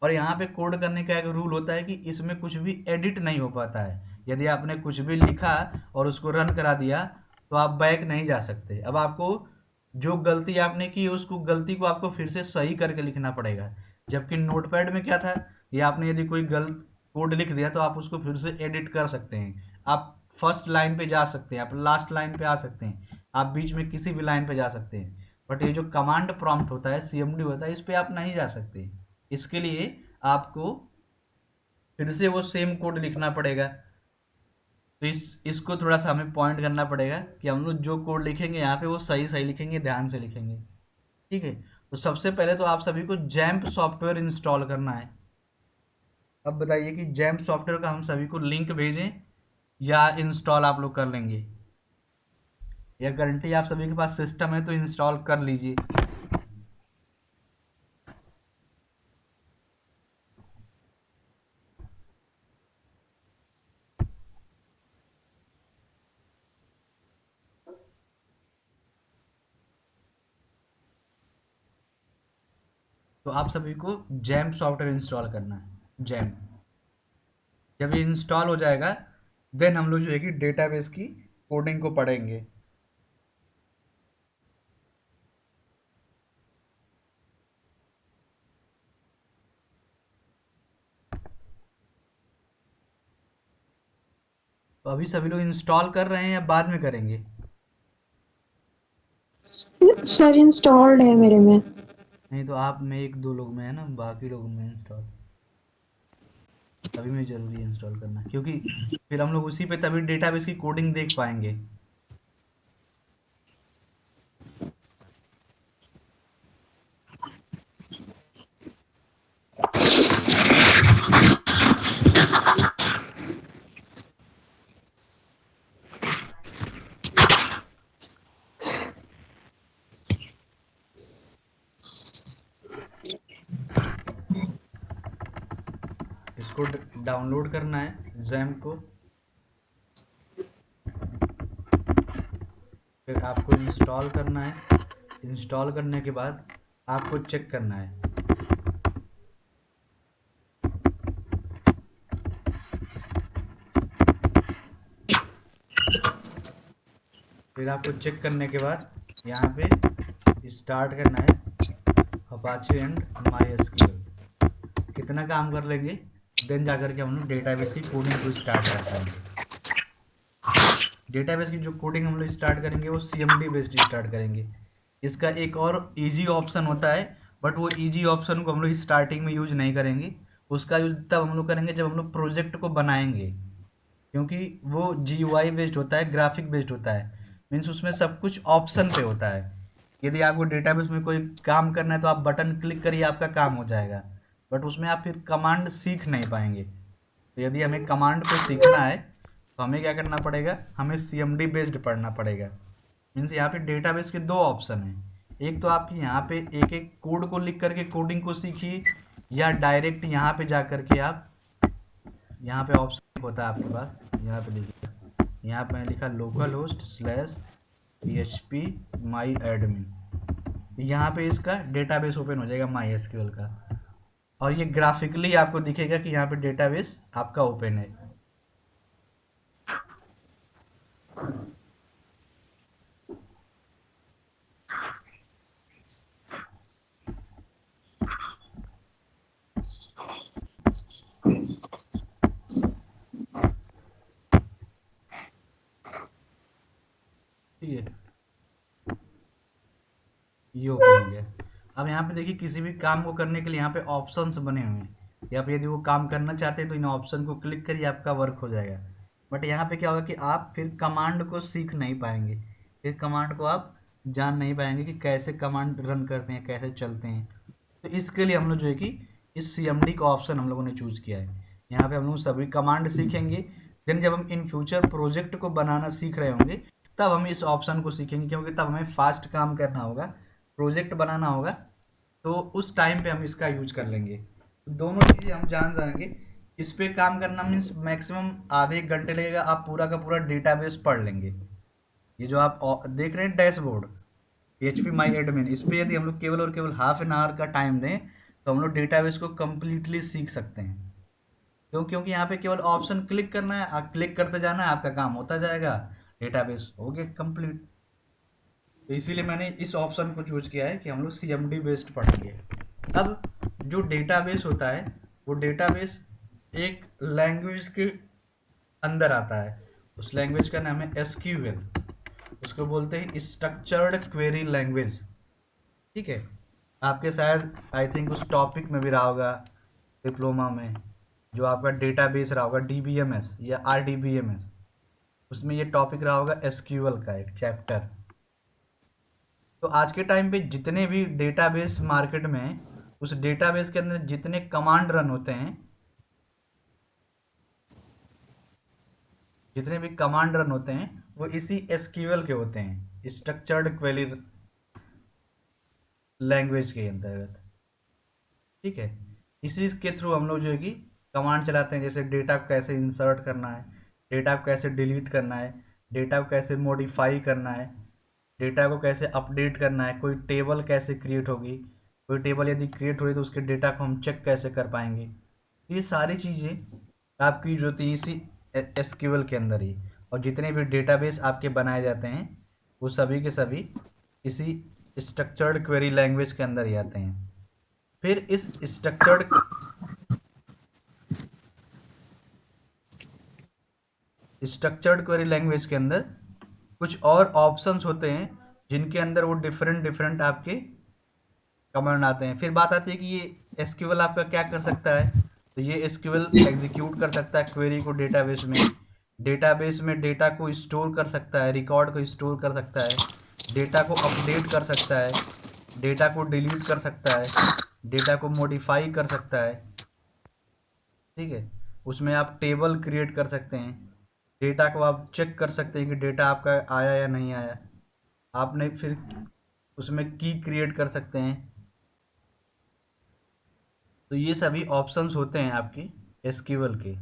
और यहाँ पे कोड करने का एक रूल होता है कि इसमें कुछ भी एडिट नहीं हो पाता है। यदि आपने कुछ भी लिखा और उसको रन करा दिया तो आप बैक नहीं जा सकते। अब आपको जो गलती आपने की उसको, गलती को आपको फिर से सही करके लिखना पड़ेगा। जबकि नोटपैड में क्या था, ये आपने यदि कोई गलत कोड लिख दिया तो आप उसको फिर से एडिट कर सकते हैं। आप फर्स्ट लाइन पे जा सकते हैं, आप लास्ट लाइन पे आ सकते हैं, आप बीच में किसी भी लाइन पे जा सकते हैं। बट ये जो कमांड प्रॉम्प्ट होता है, CMD होता है, इस पे आप नहीं जा सकते। इसके लिए आपको फिर से वो सेम कोड लिखना पड़ेगा। तो इसको थोड़ा सा हमें पॉइंट करना पड़ेगा कि हम लोग जो कोड लिखेंगे यहाँ पे वो सही सही लिखेंगे, ध्यान से लिखेंगे। ठीक है, तो सबसे पहले तो आप सभी को जैम्प सॉफ्टवेयर इंस्टॉल करना है। अब बताइए कि जैम्प सॉफ्टवेयर का हम सभी को लिंक भेजें या इंस्टॉल आप लोग कर लेंगे, या गारंटी आप सभी के पास सिस्टम है तो इंस्टॉल कर लीजिए। तो आप सभी को जैम्प सॉफ्टवेयर इंस्टॉल करना है, जैम्प। जब ये इंस्टॉल हो जाएगा देन हम लोग जो है कि डेटाबेस की कोडिंग को पढ़ेंगे। तो अभी सभी लोग इंस्टॉल कर रहे हैं या बाद में करेंगे? सर इंस्टॉल्ड है मेरे में। नहीं तो आप में एक दो लोग में है ना, बाकी लोगों में इंस्टॉल अभी में जरूरी है इंस्टॉल करना, क्योंकि फिर हम लोग उसी पे तभी डेटाबेस की कोडिंग देख पाएंगे। इसको डाउनलोड करना है जैम्प को, फिर आपको इंस्टॉल करना है। इंस्टॉल करने के बाद आपको चेक करना है। फिर आपको चेक करने के बाद यहाँ पे स्टार्ट करना है अपाचे एंड माइस्क्यूएल। कितना काम कर लेंगे देन जाकर के हम लोग डेटाबेस की कोडिंग को स्टार्ट कर पाएंगे। डेटाबेस की जो कोडिंग हम लोग स्टार्ट करेंगे वो CMD बेस्ड स्टार्ट करेंगे। इसका एक और इजी ऑप्शन होता है, बट वो इजी ऑप्शन को हम लोग स्टार्टिंग में यूज नहीं करेंगे। उसका यूज तब हम लोग करेंगे जब हम लोग प्रोजेक्ट को बनाएंगे, क्योंकि वो GUI बेस्ड होता है, ग्राफिक बेस्ड होता है। मीन्स उसमें सब कुछ ऑप्शन पे होता है। यदि आपको डेटाबेस में कोई काम करना है तो आप बटन क्लिक करिए, आपका काम हो जाएगा। बट उसमें आप फिर कमांड सीख नहीं पाएंगे। तो यदि हमें कमांड को सीखना है तो हमें क्या करना पड़ेगा, हमें CMD बेस्ड पढ़ना पड़ेगा। मीन्स यहाँ पे डेटाबेस के दो ऑप्शन हैं। एक तो आप यहाँ पे एक एक कोड को लिख करके कोडिंग को सीखिए, या डायरेक्ट यहाँ पे जा करके आप, यहाँ पे ऑप्शन होता है आपके पास, यहाँ पे लिखिए, यहाँ पे मैंने लिखा लोकल होस्ट स्लैश PHP माई एडमिन। यहाँ पे इसका डेटाबेस ओपन हो जाएगा MySQL का, और ये ग्राफिकली आपको दिखेगा कि यहाँ पे डेटाबेस आपका ओपन है। ठीक है, ये ओपन हो गया। अब यहाँ पे देखिए किसी भी काम को करने के लिए यहाँ पे ऑप्शंस बने हुए हैं, या फिर यदि वो काम करना चाहते हैं तो इन ऑप्शन को क्लिक करिए, आपका वर्क हो जाएगा। बट यहाँ पे क्या होगा कि आप फिर कमांड को सीख नहीं पाएंगे, फिर कमांड को आप जान नहीं पाएंगे कि कैसे कमांड रन करते हैं, कैसे चलते हैं। तो इसके लिए हम लोग जो है कि इस CMD का ऑप्शन हम लोगों ने चूज़ किया है। यहाँ पे हम लोग सभी कमांड सीखेंगे, देन जब हम इन फ्यूचर प्रोजेक्ट को बनाना सीख रहे होंगे तब हम इस ऑप्शन को सीखेंगे, क्योंकि तब हमें फास्ट काम करना होगा, प्रोजेक्ट बनाना होगा, तो उस टाइम पे हम इसका यूज कर लेंगे। तो दोनों चीज़ें हम जान जाएंगे। इस पे काम करना मीन्स मैक्सिमम आधे एक घंटे लगेगा, आप पूरा का पूरा डेटाबेस पढ़ लेंगे। ये जो आप देख रहे हैं डैशबोर्ड PHP माई एडमिन, इस पर यदि हम लोग केवल और केवल हाफ एन आवर का टाइम दें तो हम लोग डेटाबेस को कम्प्लीटली सीख सकते हैं। क्योंकि यहाँ पे केवल ऑप्शन क्लिक करना है, आप क्लिक करते जाना है, आपका काम होता जाएगा, डेटाबेस हो गया कंप्लीट। तो इसीलिए मैंने इस ऑप्शन को चूज किया है कि हम लोग CMD बेस्ड पढ़ेंगे। अब जो डेटाबेस होता है वो डेटाबेस एक लैंग्वेज के अंदर आता है, उस लैंग्वेज का नाम है SQL, उसको बोलते हैं स्ट्रक्चर्ड क्वेरी लैंग्वेज। ठीक है, आपके शायद आई थिंक उस टॉपिक में भी रहा होगा डिप्लोमा में, जो आपका डेटाबेस रहा होगा DBMS या RDBMS, उसमें ये टॉपिक रहा होगा SQL का एक चैप्टर। तो आज के टाइम पे जितने भी डेटाबेस मार्केट में हैं, उस डेटाबेस के अंदर जितने कमांड रन होते हैं, जितने भी कमांड रन होते हैं वो इसी SQL के होते हैं, स्ट्रक्चर्ड क्वेरी लैंग्वेज के अंतर्गत। ठीक है, इसी के थ्रू हम लोग जो है कि कमांड चलाते हैं, जैसे डेटा को कैसे इंसर्ट करना है, डेटा को कैसे डिलीट करना है, डेटा को कैसे मॉडिफाई करना है, डेटा को कैसे अपडेट करना है, कोई टेबल कैसे क्रिएट होगी, कोई टेबल यदि क्रिएट हो रही तो उसके डेटा को हम चेक कैसे कर पाएंगे। ये सारी चीज़ें आपकी जो होती है इसी SQL के अंदर ही, और जितने भी डेटाबेस आपके बनाए जाते हैं वो सभी के सभी इसी स्ट्रक्चर्ड क्वेरी लैंग्वेज के अंदर ही आते हैं। फिर इस स्ट्रक्चर्ड क्वेरी लैंग्वेज के अंदर कुछ और ऑप्शंस होते हैं जिनके अंदर वो डिफरेंट आपके कमांड आते हैं। फिर बात आती है कि ये SQL आपका क्या कर सकता है, तो ये SQL एग्जीक्यूट कर सकता है क्वेरी को डेटाबेस में डेटा को स्टोर कर सकता है, रिकॉर्ड को स्टोर कर सकता है, डेटा को अपडेट कर सकता है, डेटा को डिलीट कर सकता है, डेटा को मॉडिफाई कर सकता है। ठीक है, उसमें आप टेबल क्रिएट कर सकते हैं, डेटा को आप चेक कर सकते हैं कि डेटा आपका आया या नहीं आया, आपने फिर उसमें की क्रिएट कर सकते हैं। तो ये सभी ऑप्शंस होते हैं आपके SQL के।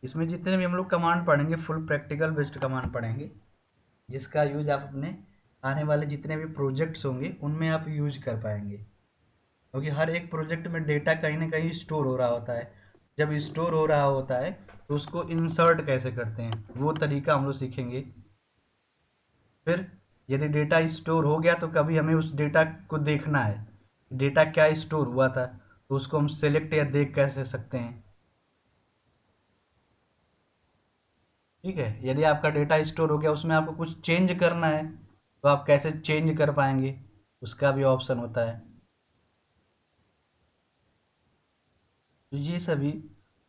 इसमें जितने भी हम लोग कमांड पढ़ेंगे फुल प्रैक्टिकल बेस्ड कमांड पढ़ेंगे, जिसका यूज आप अपने आने वाले जितने भी प्रोजेक्ट्स होंगे उनमें आप यूज कर पाएंगे, क्योंकि हर एक प्रोजेक्ट में डेटा कहीं ना कहीं स्टोर हो रहा होता है। जब स्टोर हो रहा होता है तो उसको इंसर्ट कैसे करते हैं वो तरीका हम लोग सीखेंगे। फिर यदि डेटा स्टोर हो गया तो कभी हमें उस डेटा को देखना है, डेटा क्या स्टोर हुआ था, तो उसको हम सेलेक्ट या देख कैसे सकते हैं। ठीक है, यदि आपका डेटा स्टोर हो गया उसमें आपको कुछ चेंज करना है तो आप कैसे चेंज कर पाएंगे, उसका भी ऑप्शन होता है। तो ये सभी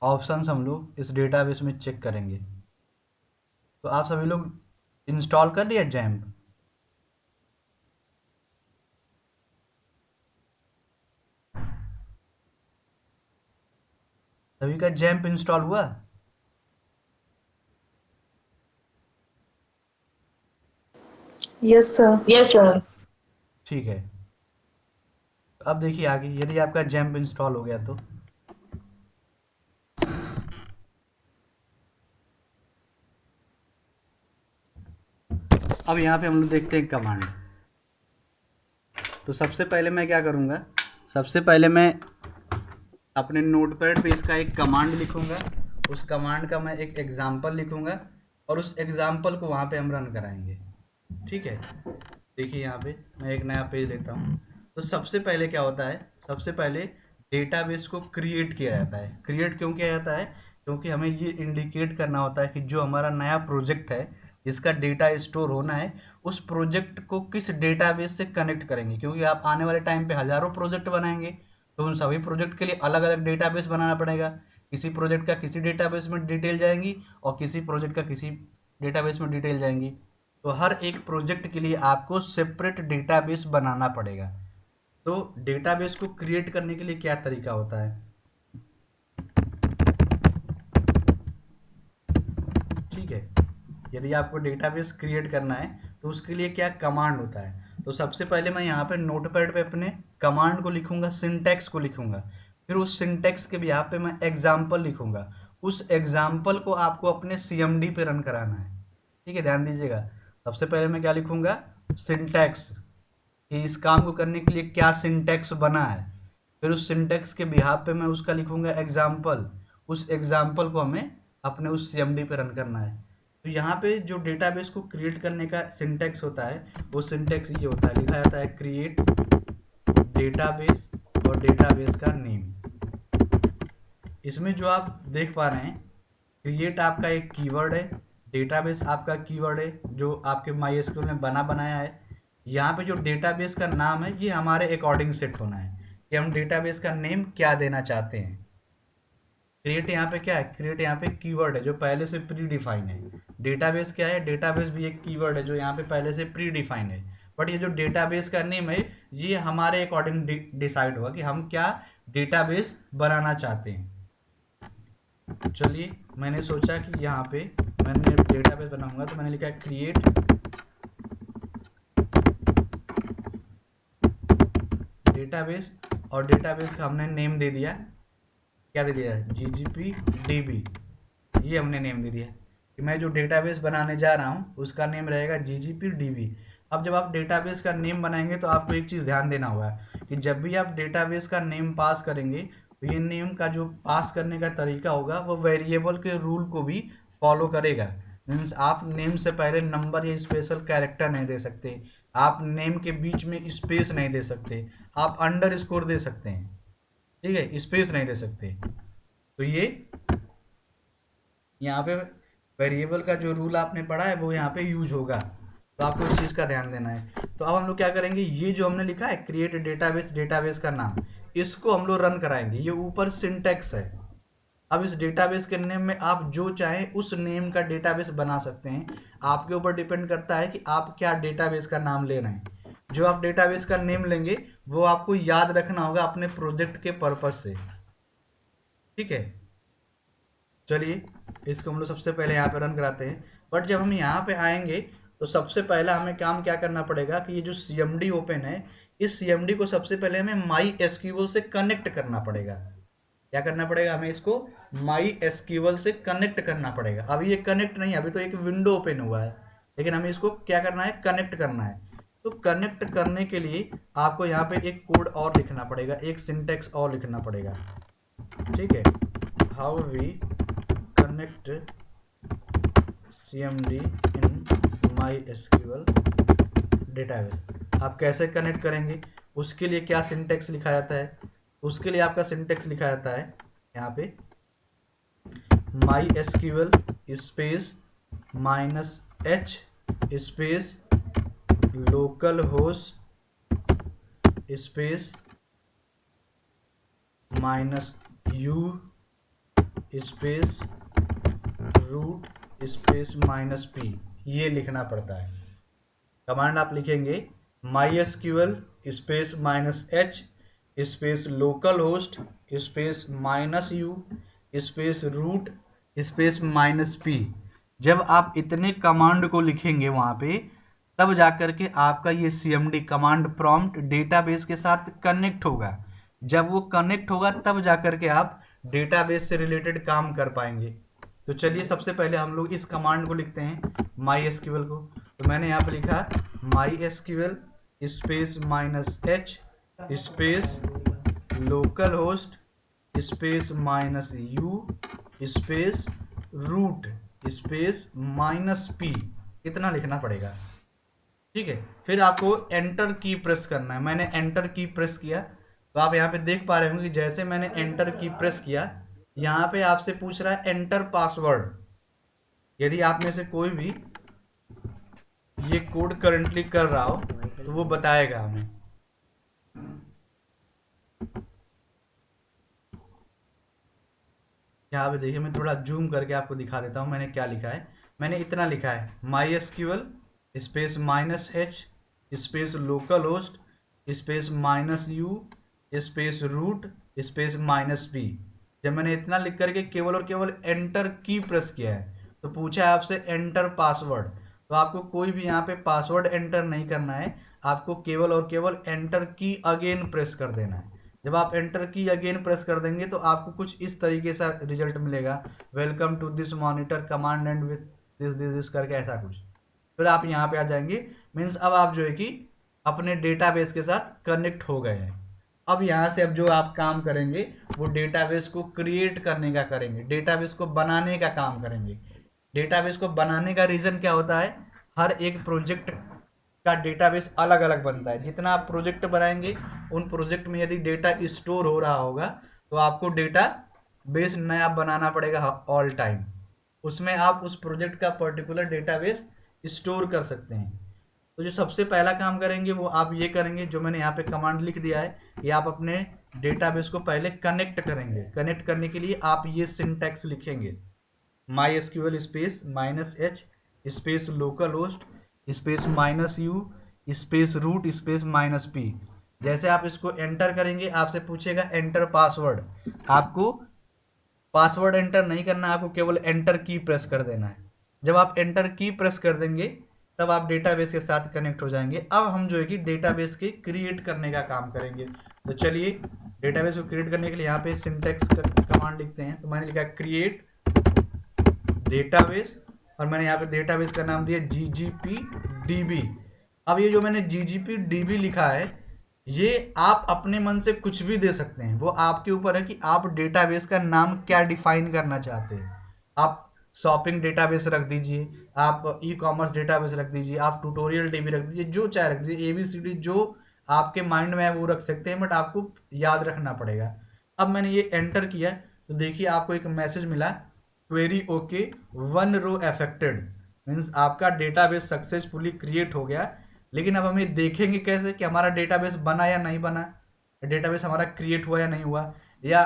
ऑप्शंस हम लोग इस डेटाबेस में चेक करेंगे। तो आप सभी लोग इंस्टॉल कर लिया जैम्प? सभी का जैम्प इंस्टॉल हुआ? Yes sir. ठीक है, अब देखिए आगे, यदि आपका जैम्प इंस्टॉल हो गया तो अब यहाँ पे हम लोग देखते हैं कमांड। तो सबसे पहले मैं क्या करूँगा, सबसे पहले मैं अपने नोटपैड पे इसका एक कमांड लिखूँगा, उस कमांड का मैं एक एग्जाम्पल लिखूँगा और उस एग्जाम्पल को वहाँ पे हम रन कराएंगे। ठीक है, देखिए यहाँ पे मैं एक नया पेज लेता हूँ। तो सबसे पहले क्या होता है, सबसे पहले डेटाबेस को क्रिएट किया जाता है। क्रिएट क्यों किया जाता है, क्योंकि हमें ये इंडिकेट करना होता है कि जो हमारा नया प्रोजेक्ट है जिसका डेटा स्टोर होना है, उस प्रोजेक्ट को किस डेटाबेस से कनेक्ट करेंगे। क्योंकि आप आने वाले टाइम पे हज़ारों प्रोजेक्ट बनाएंगे तो उन सभी प्रोजेक्ट के लिए अलग अलग डेटाबेस बनाना पड़ेगा। किसी प्रोजेक्ट का किसी डेटाबेस में डिटेल जाएंगी और किसी प्रोजेक्ट का किसी डेटाबेस में डिटेल जाएंगी। तो हर एक प्रोजेक्ट के लिए आपको सेपरेट डेटाबेस बनाना पड़ेगा। तो डेटाबेस को क्रिएट करने के लिए क्या तरीका होता है, यदि आपको डेटाबेस क्रिएट करना है तो उसके लिए क्या कमांड होता है। तो सबसे पहले मैं यहाँ पे नोटपैड पे अपने कमांड को लिखूंगा, सिंटैक्स को लिखूंगा, फिर उस सिंटैक्स के भी यहाँ पे मैं एग्जाम्पल लिखूंगा। उस एग्जाम्पल को आपको अपने CMD पे रन कराना है। ठीक है, ध्यान दीजिएगा। सबसे पहले मैं क्या लिखूंगा, सिंटैक्स, कि इस काम को करने के लिए क्या सिंटैक्स बना है। फिर उस सिंटैक्स के बिहाफ पे मैं उसका लिखूंगा एग्जाम्पल। उस एग्जाम्पल को हमें अपने उस CMD पे रन करना है। तो यहाँ पे जो डेटाबेस को क्रिएट करने का सिंटैक्स होता है वो सिंटैक्स ये होता है, लिखा जाता है क्रिएट डेटाबेस और डेटाबेस का नेम। इसमें जो आप देख पा रहे हैं, क्रिएट आपका एक कीवर्ड है, डेटाबेस आपका कीवर्ड है जो आपके MySQL में बना बनाया है। यहाँ पे जो डेटाबेस का नाम है ये हमारे अकॉर्डिंग सेट होना है कि हम डेटाबेस का नेम क्या देना चाहते हैं। क्रिएट यहाँ पे क्या है, क्रिएट यहाँ पे कीवर्ड है जो पहले से प्री डिफाइन है। डेटाबेस क्या है, डेटाबेस भी एक कीवर्ड है जो यहाँ पे पहले से प्री डिफाइन है। बट ये जो डेटाबेस का नेम है ये हमारे अकॉर्डिंग डिसाइड होगा कि हम क्या डेटाबेस बनाना चाहते हैं। चलिए, मैंने सोचा कि यहाँ पे मैंने डेटाबेस बनाऊंगा तो मैंने लिखा क्रिएट डेटाबेस, और डेटाबेस का हमने नेम दे दिया, क्या दे दिया, GGPDB। ये हमने नेम दे दिया कि मैं जो डेटाबेस बनाने जा रहा हूँ उसका नेम रहेगा GGPDB। अब जब आप डेटाबेस का नेम बनाएंगे तो आपको एक चीज़ ध्यान देना होगा कि जब भी आप डेटाबेस का नेम पास करेंगे तो ये नेम का जो पास करने का तरीका होगा वो वेरिएबल के रूल को भी फॉलो करेगा। मीन्स आप नेम से पहले नंबर या स्पेशल कैरेक्टर नहीं दे सकते, आप नेम के बीच में स्पेस नहीं दे सकते, आप अंडरस्कोर दे सकते हैं, ठीक है, स्पेस नहीं दे सकते। तो ये यहाँ पे वेरिएबल का जो रूल आपने पढ़ा है वो यहाँ पे यूज होगा, तो आपको इस चीज़ का ध्यान देना है। तो अब हम लोग क्या करेंगे, ये जो हमने लिखा है क्रिएट डेटाबेस, डेटाबेस का नाम, इसको हम लोग रन कराएंगे। ये ऊपर सिंटैक्स है। अब इस डेटाबेस के नेम में आप जो चाहें उस नेम का डेटाबेस बना सकते हैं। आपके ऊपर डिपेंड करता है कि आप क्या डेटाबेस का नाम ले रहे हैं। जो आप डेटाबेस का नेम लेंगे वो आपको याद रखना होगा अपने प्रोजेक्ट के पर्पज से, ठीक है। चलिए, इसको हम लोग सबसे पहले यहाँ पे रन कराते हैं। बट जब हम यहाँ पे आएंगे तो सबसे पहला हमें काम क्या करना पड़ेगा कि ये जो CMD ओपन है, इस CMD को सबसे पहले हमें MySQL से कनेक्ट करना पड़ेगा। क्या करना पड़ेगा, हमें इसको MySQL से कनेक्ट करना पड़ेगा। अभी ये कनेक्ट नहीं है, अभी तो एक विंडो ओपन हुआ है, लेकिन हमें इसको क्या करना है, कनेक्ट करना है। तो कनेक्ट करने के लिए आपको यहाँ पे एक कोड और लिखना पड़ेगा, एक सिंटैक्स और लिखना पड़ेगा, ठीक है। How we connect CMD in MySQL database. आप कैसे कनेक्ट करेंगे, उसके लिए क्या सिंटैक्स लिखा जाता है, उसके लिए आपका सिंटैक्स लिखा जाता है यहाँ पे MySQL space -h space local host space -u space root space -p, ये लिखना पड़ता है। कमांड आप लिखेंगे MySQL space -h space local host space -u space root space -p। जब आप इतने कमांड को लिखेंगे वहाँ पे, तब जाकर के आपका ये CMD कमांड प्रॉम्प्ट डेटाबेस के साथ कनेक्ट होगा। जब वो कनेक्ट होगा तब जाकर के आप डेटाबेस से रिलेटेड काम कर पाएंगे। तो चलिए, सबसे पहले हम लोग इस कमांड को लिखते हैं MySQL को। तो मैंने यहाँ पे लिखा MySQL space -h space local host space -u space root space -p, इतना लिखना पड़ेगा, ठीक है। फिर आपको एंटर की प्रेस करना है। मैंने एंटर की प्रेस किया, तो आप यहाँ पे देख पा रहे होंगे कि जैसे मैंने एंटर की प्रेस किया, यहाँ पे आपसे पूछ रहा है एंटर पासवर्ड। यदि आप में से कोई भी ये कोड करंटली कर रहा हो तो वो बताएगा हमें। यहाँ पे देखिए, मैं थोड़ा जूम करके आपको दिखा देता हूँ मैंने क्या लिखा है। मैंने इतना लिखा है MySQL space -h space local host space -u space root space -p। जब मैंने इतना लिख करके केवल और केवल एंटर की प्रेस किया है तो पूछा है आपसे एंटर पासवर्ड, तो आपको कोई भी यहाँ पे पासवर्ड एंटर नहीं करना है, आपको केवल और केवल एंटर की अगेन प्रेस कर देना है। जब आप एंटर की अगेन प्रेस कर देंगे तो आपको कुछ इस तरीके से रिजल्ट मिलेगा, welcome to this monitor command and with this this this करके ऐसा कुछ। फिर आप यहाँ पे आ जाएंगे, मीन्स अब आप जो है कि अपने डेटाबेस के साथ कनेक्ट हो गए हैं। अब यहाँ से अब जो आप काम करेंगे वो डेटाबेस को क्रिएट करने का करेंगे, डेटाबेस को बनाने का काम करेंगे। डेटाबेस को बनाने का रीज़न क्या होता है, हर एक प्रोजेक्ट का डेटाबेस अलग अलग बनता है। जितना आप प्रोजेक्ट बनाएंगे उन प्रोजेक्ट में यदि डेटा स्टोर हो रहा होगा तो आपको डेटा बेस नया बनाना पड़ेगा ऑल टाइम, उसमें आप उस प्रोजेक्ट का पर्टिकुलर डेटाबेस स्टोर कर सकते हैं। तो जो सबसे पहला काम करेंगे वो आप ये करेंगे, जो मैंने यहाँ पे कमांड लिख दिया है, ये आप अपने डेटाबेस को पहले कनेक्ट करेंगे। कनेक्ट करने के लिए आप ये सिंटैक्स लिखेंगे, MySQL space -h space local host space -u space root space -p। जैसे आप इसको एंटर करेंगे आपसे पूछेगा एंटर पासवर्ड, आपको पासवर्ड एंटर नहीं करना, आपको केवल एंटर की प्रेस कर देना है। जब आप एंटर की प्रेस कर देंगे तब आप डेटाबेस के साथ कनेक्ट हो जाएंगे। अब हम जो है कि डेटाबेस के क्रिएट करने का काम करेंगे। तो चलिए डेटाबेस को क्रिएट करने के लिए यहाँ पे सिंटैक्स कमांड लिखते हैं। तो मैंने लिखा क्रिएट डेटाबेस और मैंने यहाँ पे डेटाबेस का नाम दिया GGPDB। अब ये जो मैंने GGPDB लिखा है ये आप अपने मन से कुछ भी दे सकते हैं, वो आपके ऊपर है कि आप डेटाबेस का नाम क्या डिफाइन करना चाहते हैं। आप शॉपिंग डेटाबेस रख दीजिए, आप ई कॉमर्स डेटाबेस रख दीजिए, आप ट्यूटोरियल DB रख दीजिए, जो चाहे रख दीजिए, ABCD जो आपके माइंड में है वो रख सकते हैं, बट आपको याद रखना पड़ेगा। अब मैंने ये एंटर किया तो देखिए आपको एक मैसेज मिला, query okay 1 row affected, means आपका डेटाबेस सक्सेसफुली क्रिएट हो गया। लेकिन अब हम ये देखेंगे कैसे कि हमारा डेटाबेस बना या नहीं बना, डेटाबेस हमारा क्रिएट हुआ या नहीं हुआ। या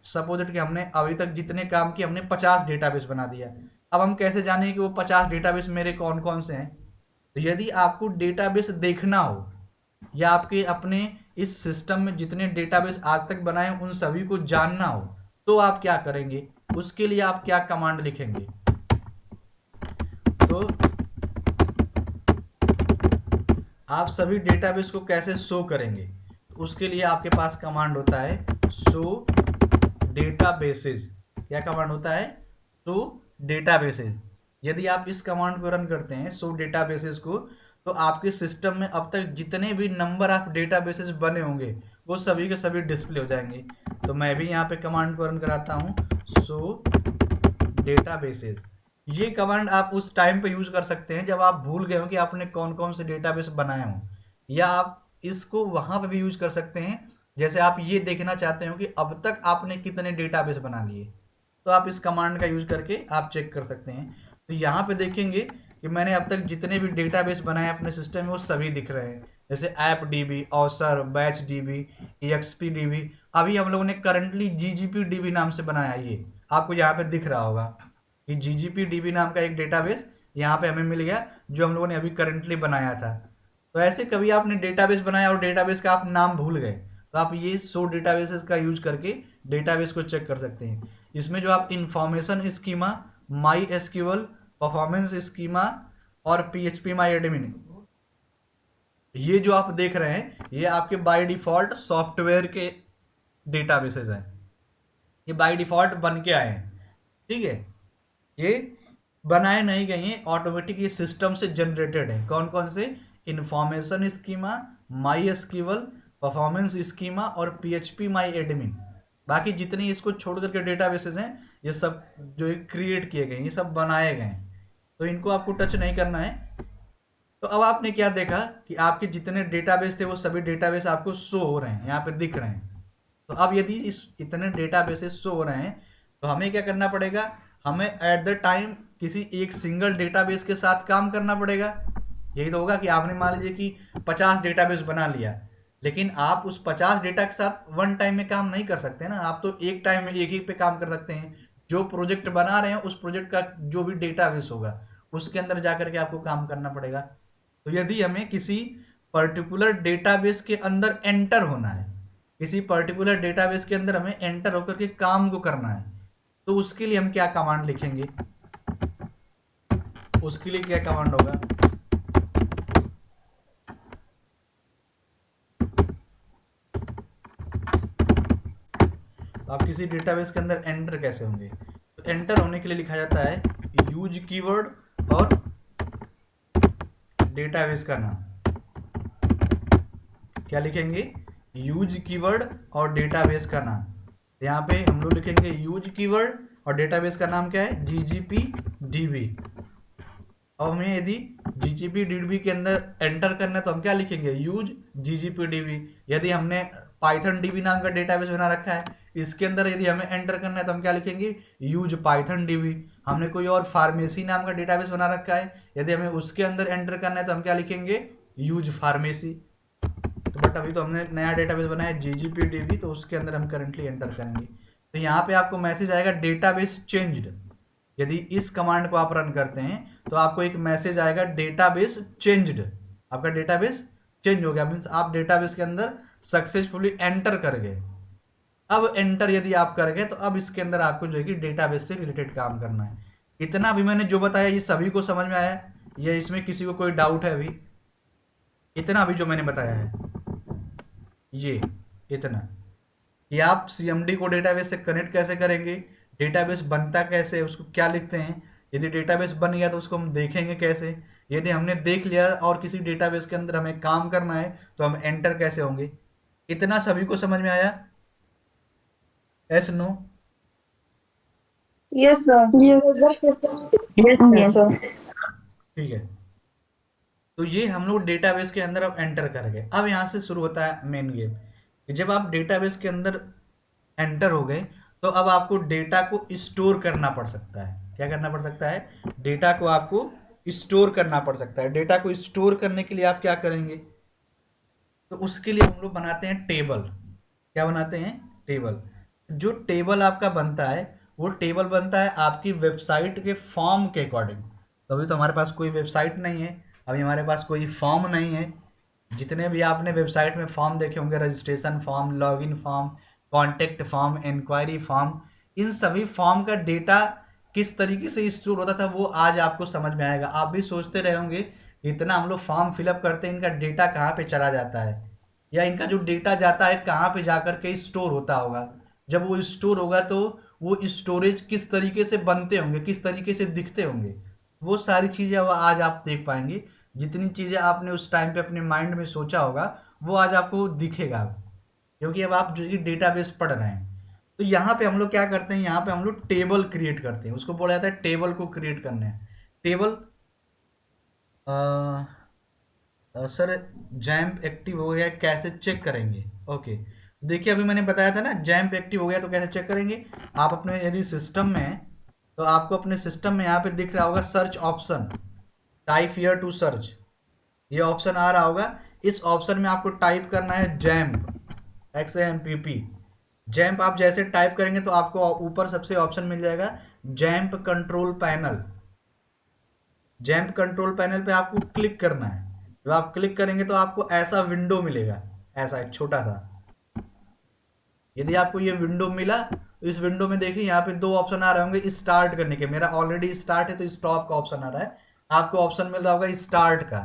सपोज कि हमने अभी तक जितने काम किए हमने 50 डेटाबेस बना दिया, अब हम कैसे जानेंगे कि वो 50 डेटाबेस मेरे कौन कौन से हैं। तो यदि आपको डेटाबेस देखना हो या आपके अपने इस सिस्टम में जितने डेटाबेस आज तक बनाए उन सभी को जानना हो तो आप क्या करेंगे, उसके लिए आप क्या कमांड लिखेंगे। तो आप सभी डेटाबेस को कैसे शो करेंगे, तो उसके लिए आपके पास कमांड होता है शो डेटाबेसेस। क्या कमांड होता है, शो डेटाबेसेस। यदि आप इस कमांड को रन करते हैं शो डेटाबेसेस को, तो आपके सिस्टम में अब तक जितने भी नंबर ऑफ डेटाबेसेस बने होंगे वो सभी के सभी डिस्प्ले हो जाएंगे। तो मैं भी यहाँ पे कमांड को रन कराता हूँ शो डेटाबेसेस। ये कमांड आप उस टाइम पे यूज कर सकते हैं जब आप भूल गए हो कि आपने कौन कौन से डेटाबेस बनाए हों, या आप इसको वहां पे भी यूज कर सकते हैं जैसे आप ये देखना चाहते हो कि अब तक आपने कितने डेटाबेस बना लिए, तो आप इस कमांड का यूज करके आप चेक कर सकते हैं। तो यहाँ पे देखेंगे कि मैंने अब तक जितने भी डेटाबेस बनाए अपने सिस्टम में वो सभी दिख रहे हैं, जैसे app DB, Ausar, batch DB, EXP DB। अभी हम लोगों ने करंटली GGPDB नाम से बनाया, ये आपको यहाँ पे दिख रहा होगा कि GGPDB नाम का एक डेटाबेस यहाँ पे हमें मिल गया जो हम लोगों ने अभी करंटली बनाया था। तो ऐसे कभी आपने डेटाबेस बनाया और डेटाबेस का आप नाम भूल गए तो आप ये शो डेटाबेसेस का यूज करके डेटाबेस को चेक कर सकते हैं। इसमें जो आप information schema, MySQL, performance schema और PHP MyAdmin, ये जो आप देख रहे हैं ये आपके बाय डिफॉल्ट सॉफ्टवेयर के डेटाबेसेस हैं, ये बाय डिफॉल्ट बन के आए हैं। ठीक है, ये बनाए नहीं गए हैं, ऑटोमेटिक ये सिस्टम से जनरेटेड है। कौन कौन से, information schema, MySQL, performance schema और PHP MyAdmin। बाकी जितने इसको छोड़ करके डेटाबेसेस हैं ये सब जो क्रिएट किए गए, ये सब बनाए गए हैं, तो इनको आपको टच नहीं करना है। तो अब आपने क्या देखा कि आपके जितने डेटाबेस थे वो सभी डेटाबेस आपको शो हो रहे हैं, यहाँ पे दिख रहे हैं। तो अब यदि इस इतने डेटाबेसेस शो हो रहे हैं तो हमें क्या करना पड़ेगा, हमें एट द टाइम किसी एक सिंगल डेटाबेस के साथ काम करना पड़ेगा। यही तो होगा कि आपने मान लीजिए कि 50 डेटाबेस बना लिया, लेकिन आप उस 50 डेटा के साथ वन टाइम में काम नहीं कर सकते ना, आप तो एक टाइम में एक ही पे काम कर सकते हैं। जो प्रोजेक्ट बना रहे हैं उस प्रोजेक्ट का जो भी डेटाबेस होगा उसके अंदर जाकर के आपको काम करना पड़ेगा। तो यदि हमें किसी पर्टिकुलर डेटाबेस के अंदर एंटर होना है, किसी पर्टिकुलर डेटाबेस के अंदर हमें एंटर होकर के काम को करना है, तो उसके लिए हम क्या कमांड लिखेंगे। उसके लिए क्या कमांड होगा? आप किसी डेटाबेस के अंदर एंटर कैसे होंगे? तो एंटर होने के लिए लिखा जाता है यूज कीवर्ड और डेटाबेस का नाम। क्या लिखेंगे? यूज कीवर्ड और डेटाबेस का नाम। यहाँ पे हम लोग लिखेंगे यूज कीवर्ड और डेटाबेस का नाम क्या है? GGPDB। और हमें यदि GGPDB के अंदर एंटर करना है तो हम क्या लिखेंगे? Use GGPDB। यदि हमने पाइथन DB नाम का डेटाबेस बना रखा है, इसके अंदर यदि हमें एंटर करना है तो हम क्या लिखेंगे? Use Python DB। हमने कोई और फार्मेसी नाम का डेटाबेस बना रखा है, यदि हमें उसके अंदर एंटर करना है तो हम क्या लिखेंगे? Use pharmacy. तो बट अभी तो हमने नया डेटाबेस बनाया है GGPDB, तो उसके अंदर हम करंटली एंटर करेंगे। तो यहाँ पे आपको मैसेज आएगा डेटाबेस चेंज्ड। यदि इस कमांड को आप रन करते हैं तो आपको एक मैसेज आएगा डेटाबेस चेंज्ड। आपका डेटाबेस चेंज हो गया, मीन्स आप डेटाबेस के अंदर सक्सेसफुली एंटर कर गए। अब एंटर यदि आप कर गए तो अब इसके अंदर आपको जो है कि डेटाबेस से रिलेटेड काम करना है। इतना भी मैंने जो बताया ये सभी को समझ में आया या इसमें किसी को कोई डाउट है? अभी इतना अभी जो मैंने बताया है ये इतना कि आप CMD को डेटाबेस से कनेक्ट कैसे करेंगे, डेटाबेस बनता कैसे है, उसको क्या लिखते हैं, यदि डेटाबेस बन गया तो उसको हम देखेंगे कैसे, यदि हमने देख लिया और किसी डेटाबेस के अंदर हमें काम करना है तो हम एंटर कैसे होंगे। इतना सभी को समझ में आया? Yes no? Yes sir. Yes sir. ठीक है, तो ये हम लोग डेटाबेस के अंदर अब एंटर कर गए। अब यहाँ से शुरू होता है मेन गेम कि जब आप डेटाबेस के अंदर एंटर हो गए तो अब आपको डेटा को स्टोर करना पड़ सकता है। क्या करना पड़ सकता है? डेटा को आपको स्टोर करना पड़ सकता है। डेटा को स्टोर करने के लिए आप क्या करेंगे? तो उसके लिए हम लोग बनाते हैं टेबल। क्या बनाते हैं? टेबल। जो टेबल आपका बनता है वो टेबल बनता है आपकी वेबसाइट के फॉर्म के अकॉर्डिंग। तो अभी तो हमारे पास कोई वेबसाइट नहीं है, अभी हमारे पास कोई फॉर्म नहीं है। जितने भी आपने वेबसाइट में फॉर्म देखे होंगे, registration form, login form, contact form, enquiry form, इन सभी फॉर्म का डेटा किस तरीके से स्टोर होता था वो आज आपको समझ में आएगा। आप भी सोचते रहे होंगे इतना हम लोग फॉर्म फिलअप करते हैं, इनका डेटा कहाँ पे चला जाता है, या इनका जो डेटा जाता है कहाँ पे जाकर के स्टोर होता होगा। जब वो स्टोर होगा तो वो स्टोरेज किस तरीके से बनते होंगे, किस तरीके से दिखते होंगे, वो सारी चीज़ें अब आज आप देख पाएंगे। जितनी चीज़ें आपने उस टाइम पे अपने माइंड में सोचा होगा वो आज आपको दिखेगा, क्योंकि अब आप जो कि डेटाबेस पढ़ रहे हैं। तो यहाँ पे हम लोग क्या करते हैं? यहाँ पे हम लोग टेबल क्रिएट करते हैं, उसको बोला जाता है टेबल को क्रिएट करना है। टेबल सर जैम्प एक्टिव हो गया कैसे चेक करेंगे? ओके, देखिए अभी मैंने बताया था ना जैम्प एक्टिव हो गया तो कैसे चेक करेंगे। आप अपने यदि सिस्टम में हैं तो आपको अपने सिस्टम में यहाँ पे दिख रहा होगा search option, type here to search, ये ऑप्शन आ रहा होगा। इस ऑप्शन में आपको टाइप करना है जैम्प, XAMPP। जैम्प आप जैसे टाइप करेंगे तो आपको ऊपर सबसे ऑप्शन मिल जाएगा XAMPP control panel. XAMPP control panel पे आपको क्लिक करना है। जब आप क्लिक करेंगे तो आपको ऐसा विंडो मिलेगा, ऐसा एक छोटा सा। यदि आपको ये विंडो मिला तो इस विंडो में देखिए यहाँ पे दो ऑप्शन आ रहे होंगे स्टार्ट करने के। मेरा ऑलरेडी स्टार्ट है तो स्टॉप का ऑप्शन आ रहा है, आपको ऑप्शन मिल रहा होगा स्टार्ट का,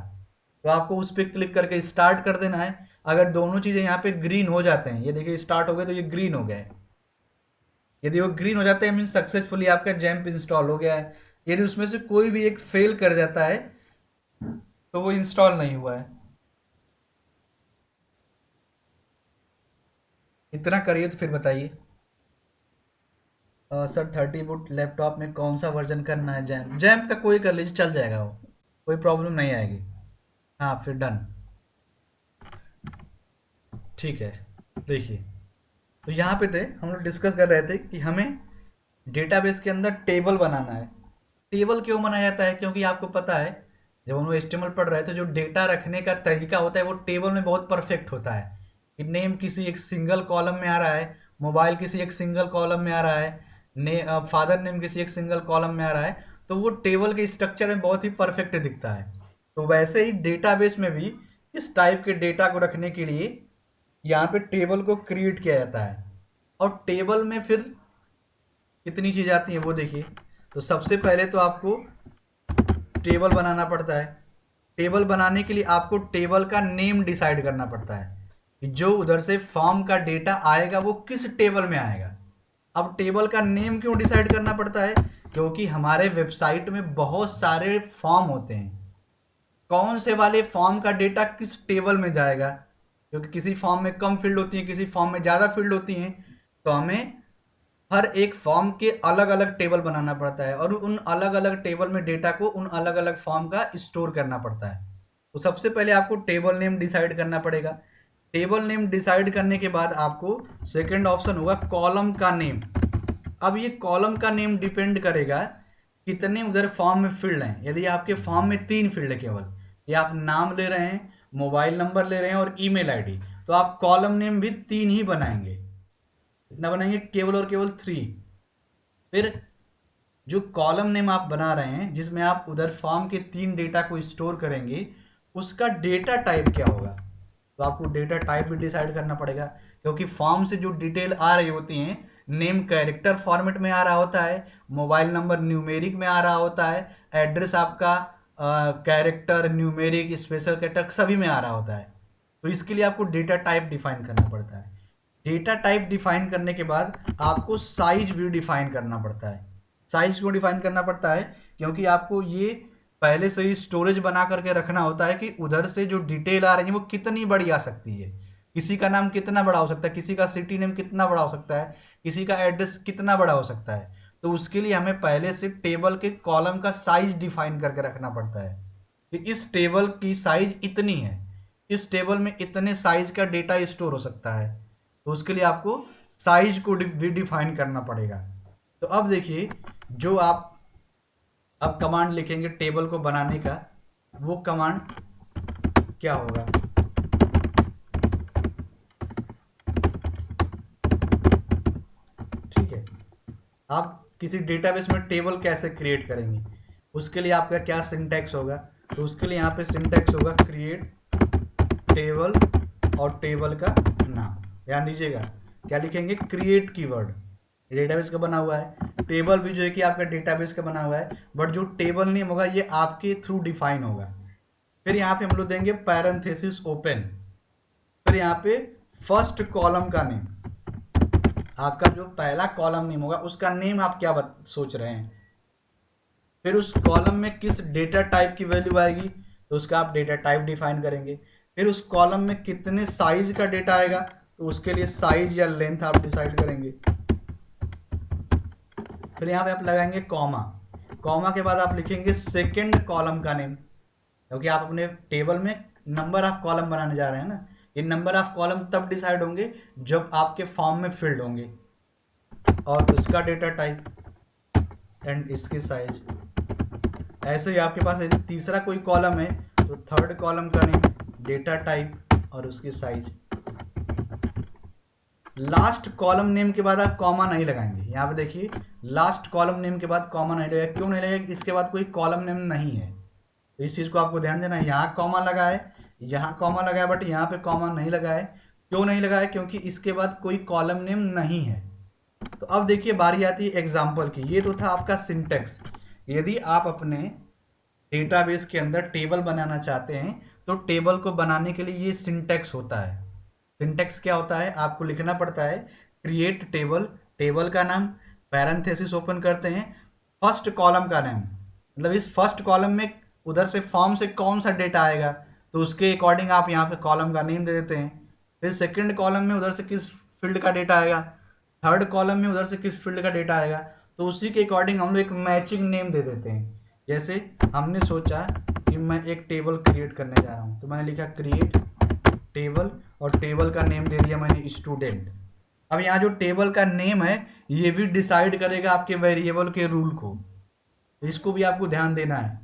तो आपको उस पर क्लिक करके स्टार्ट कर देना है। अगर दोनों चीज़ें यहाँ पे ग्रीन हो जाते हैं, ये देखिए स्टार्ट हो गए तो ये ग्रीन हो गए, यदि वो ग्रीन हो जाते हैं मीन सक्सेसफुली आपका जैम्प इंस्टॉल हो गया है। यदि उसमें से कोई भी एक फेल कर जाता है तो वो इंस्टॉल नहीं हुआ है। इतना करिए तो फिर बताइए। सर 30 फुट लैपटॉप में कौन सा वर्जन करना है? जैम्प, जैम्प का कोई कर लीजिए, चल जाएगा, वो कोई प्रॉब्लम नहीं आएगी। हाँ फिर डन, ठीक है। देखिए तो यहाँ पे थे हम लोग डिस्कस कर रहे थे कि हमें डेटाबेस के अंदर टेबल बनाना है। टेबल क्यों बनाया जाता है? क्योंकि आपको पता है जब हम लोग HTML पढ़ रहे थे जो डेटा रखने का तरीका होता है वो टेबल में बहुत परफेक्ट होता है कि नेम किसी एक सिंगल कॉलम में आ रहा है, मोबाइल किसी एक सिंगल कॉलम में आ रहा है, फादर नेम किसी एक सिंगल कॉलम में आ रहा है, तो वो टेबल के स्ट्रक्चर में बहुत ही परफेक्ट दिखता है। तो वैसे ही डेटाबेस में भी इस टाइप के डेटा को रखने के लिए यहाँ पे टेबल को क्रिएट किया जाता है। और टेबल में फिर कितनी चीज़ें आती हैं वो देखिए। तो सबसे पहले तो आपको टेबल बनाना पड़ता है। टेबल बनाने के लिए आपको टेबल का नेम डिसाइड करना पड़ता है कि जो उधर से फॉर्म का डेटा आएगा वो किस टेबल में आएगा। अब टेबल का नेम क्यों डिसाइड करना पड़ता है? क्योंकि हमारे वेबसाइट में बहुत सारे फॉर्म होते हैं, कौन से वाले फॉर्म का डेटा किस टेबल में जाएगा, क्योंकि किसी फॉर्म में कम फील्ड होती है, किसी फॉर्म में ज़्यादा फील्ड होती हैं, तो हमें हर एक फॉर्म के अलग अलग टेबल बनाना पड़ता है और उन अलग अलग टेबल में डेटा को उन अलग अलग फॉर्म का स्टोर करना पड़ता है। तो सबसे पहले आपको टेबल नेम डिसाइड करना पड़ेगा। टेबल नेम डिसाइड करने के बाद आपको सेकंड ऑप्शन होगा कॉलम का नेम। अब ये कॉलम का नेम डिपेंड करेगा कितने उधर फॉर्म में फील्ड हैं। यदि आपके फॉर्म में 3 फील्ड है केवल, या आप नाम ले रहे हैं, मोबाइल नंबर ले रहे हैं और ईमेल आईडी, तो आप कॉलम नेम भी 3 ही बनाएंगे। कितना बनाएंगे? केवल और केवल 3। फिर जो कॉलम नेम आप बना रहे हैं जिसमें आप उधर फॉर्म के 3 डेटा को स्टोर करेंगे, उसका डेटा टाइप क्या होगा? तो आपको डेटा टाइप भी डिसाइड करना पड़ेगा, क्योंकि फॉर्म से जो डिटेल आ रही होती हैं, नेम कैरेक्टर फॉर्मेट में आ रहा होता है, मोबाइल नंबर न्यूमेरिक में आ रहा होता है, एड्रेस आपका कैरेक्टर, न्यूमेरिक, स्पेशल कैरेक्टर सभी में आ रहा होता है। तो इसके लिए आपको डेटा टाइप डिफाइन करना पड़ता है। डेटा टाइप डिफाइन करने के बाद आपको साइज भी डिफाइन करना पड़ता है। साइज क्यों डिफाइन करना पड़ता है? क्योंकि आपको ये पहले से ही स्टोरेज बना करके रखना होता है कि उधर से जो डिटेल आ रही है वो कितनी बड़ी आ सकती है। किसी का नाम कितना बड़ा हो सकता है, किसी का सिटी नेम कितना बड़ा हो सकता है, किसी का एड्रेस कितना बड़ा हो सकता है। तो उसके लिए हमें पहले से टेबल के कॉलम का साइज डिफाइन करके रखना पड़ता है कि इस टेबल की साइज इतनी है, इस टेबल में इतने साइज का डेटा स्टोर हो सकता है। तो उसके लिए आपको साइज को भी डिफाइन करना पड़ेगा। तो अब देखिए, जो आप अब कमांड लिखेंगे टेबल को बनाने का, वो कमांड क्या होगा? ठीक है, आप किसी डेटाबेस में टेबल कैसे क्रिएट करेंगे, उसके लिए आपका क्या सिंटैक्स होगा? तो उसके लिए यहाँ पे सिंटैक्स होगा क्रिएट टेबल और टेबल का नाम। ध्यान दीजिएगा, क्या लिखेंगे? Create keyword. डेटाबेस का बना हुआ है, टेबल भी जो है कि आपका डेटाबेस का बना हुआ है, बट जो टेबल नेम होगा ये आपके थ्रू डिफाइन होगा। फिर यहाँ पे हम लोग देंगे पैरेंथेसिस ओपन। फिर यहाँ पे फर्स्ट कॉलम का नेम, आपका जो पहला कॉलम नेम होगा उसका नेम आप क्या सोच रहे हैं। फिर उस कॉलम में किस डेटा टाइप की वैल्यू आएगी, तो उसका आप डेटा टाइप डिफाइन करेंगे। फिर उस कॉलम में कितने साइज का डेटा आएगा, तो उसके लिए साइज या लेंथ आप डिसाइड करेंगे। फिर यहाँ पे आप लगाएंगे कॉमा। कॉमा के बाद आप लिखेंगे सेकंड कॉलम का नेम, क्योंकि आप अपने टेबल में नंबर ऑफ कॉलम बनाने जा रहे हैं ना। ये नंबर ऑफ कॉलम तब डिसाइड होंगे जब आपके फॉर्म में फील्ड होंगे, और उसका डेटा टाइप एंड इसकी साइज। ऐसे ही आपके पास यदि तीसरा कोई कॉलम है तो थर्ड कॉलम का नेम, डेटा टाइप और उसकी साइज। लास्ट कॉलम नेम के बाद आप कॉमा नहीं लगाएंगे। यहाँ पे देखिए, लास्ट कॉलम नेम के बाद कॉमा नहीं लगेगा। क्यों नहीं लगेगा? इसके बाद कोई कॉलम नेम नहीं है, तो इस चीज़ को आपको ध्यान देना है। यहाँ कॉमा लगा है, यहाँ कॉमा लगा है, बट यहाँ पे कॉमा नहीं लगा है। क्यों नहीं लगा है? क्योंकि इसके बाद कोई कॉलम नेम नहीं है। तो अब देखिए, बारी आती है एग्जाम्पल की। ये तो था आपका सिंटेक्स। यदि आप अपने डेटाबेस के अंदर टेबल बनाना चाहते हैं तो टेबल को बनाने के लिए ये सिंटेक्स होता है। सिंटेक्स क्या होता है? आपको लिखना पड़ता है क्रिएट टेबल, टेबल का नाम, पैरेंथेसिस ओपन करते हैं, फर्स्ट कॉलम का नाम, मतलब इस फर्स्ट कॉलम में उधर से फॉर्म से कौन सा डेटा आएगा तो उसके अकॉर्डिंग आप यहाँ पे कॉलम का नेम दे देते हैं। फिर सेकंड कॉलम में उधर से किस फील्ड का डेटा आएगा, थर्ड कॉलम में उधर से किस फील्ड का डेटा आएगा, तो उसी के अकॉर्डिंग हम लोग एक मैचिंग नेम दे देते हैं। जैसे हमने सोचा कि मैं एक टेबल क्रिएट करने जा रहा हूँ, तो मैंने लिखा क्रिएट टेबल और टेबल का नेम दे दिया मैंने स्टूडेंट। अब यहाँ जो टेबल का नेम है ये भी डिसाइड करेगा आपके वेरिएबल के रूल को, तो इसको भी आपको ध्यान देना है।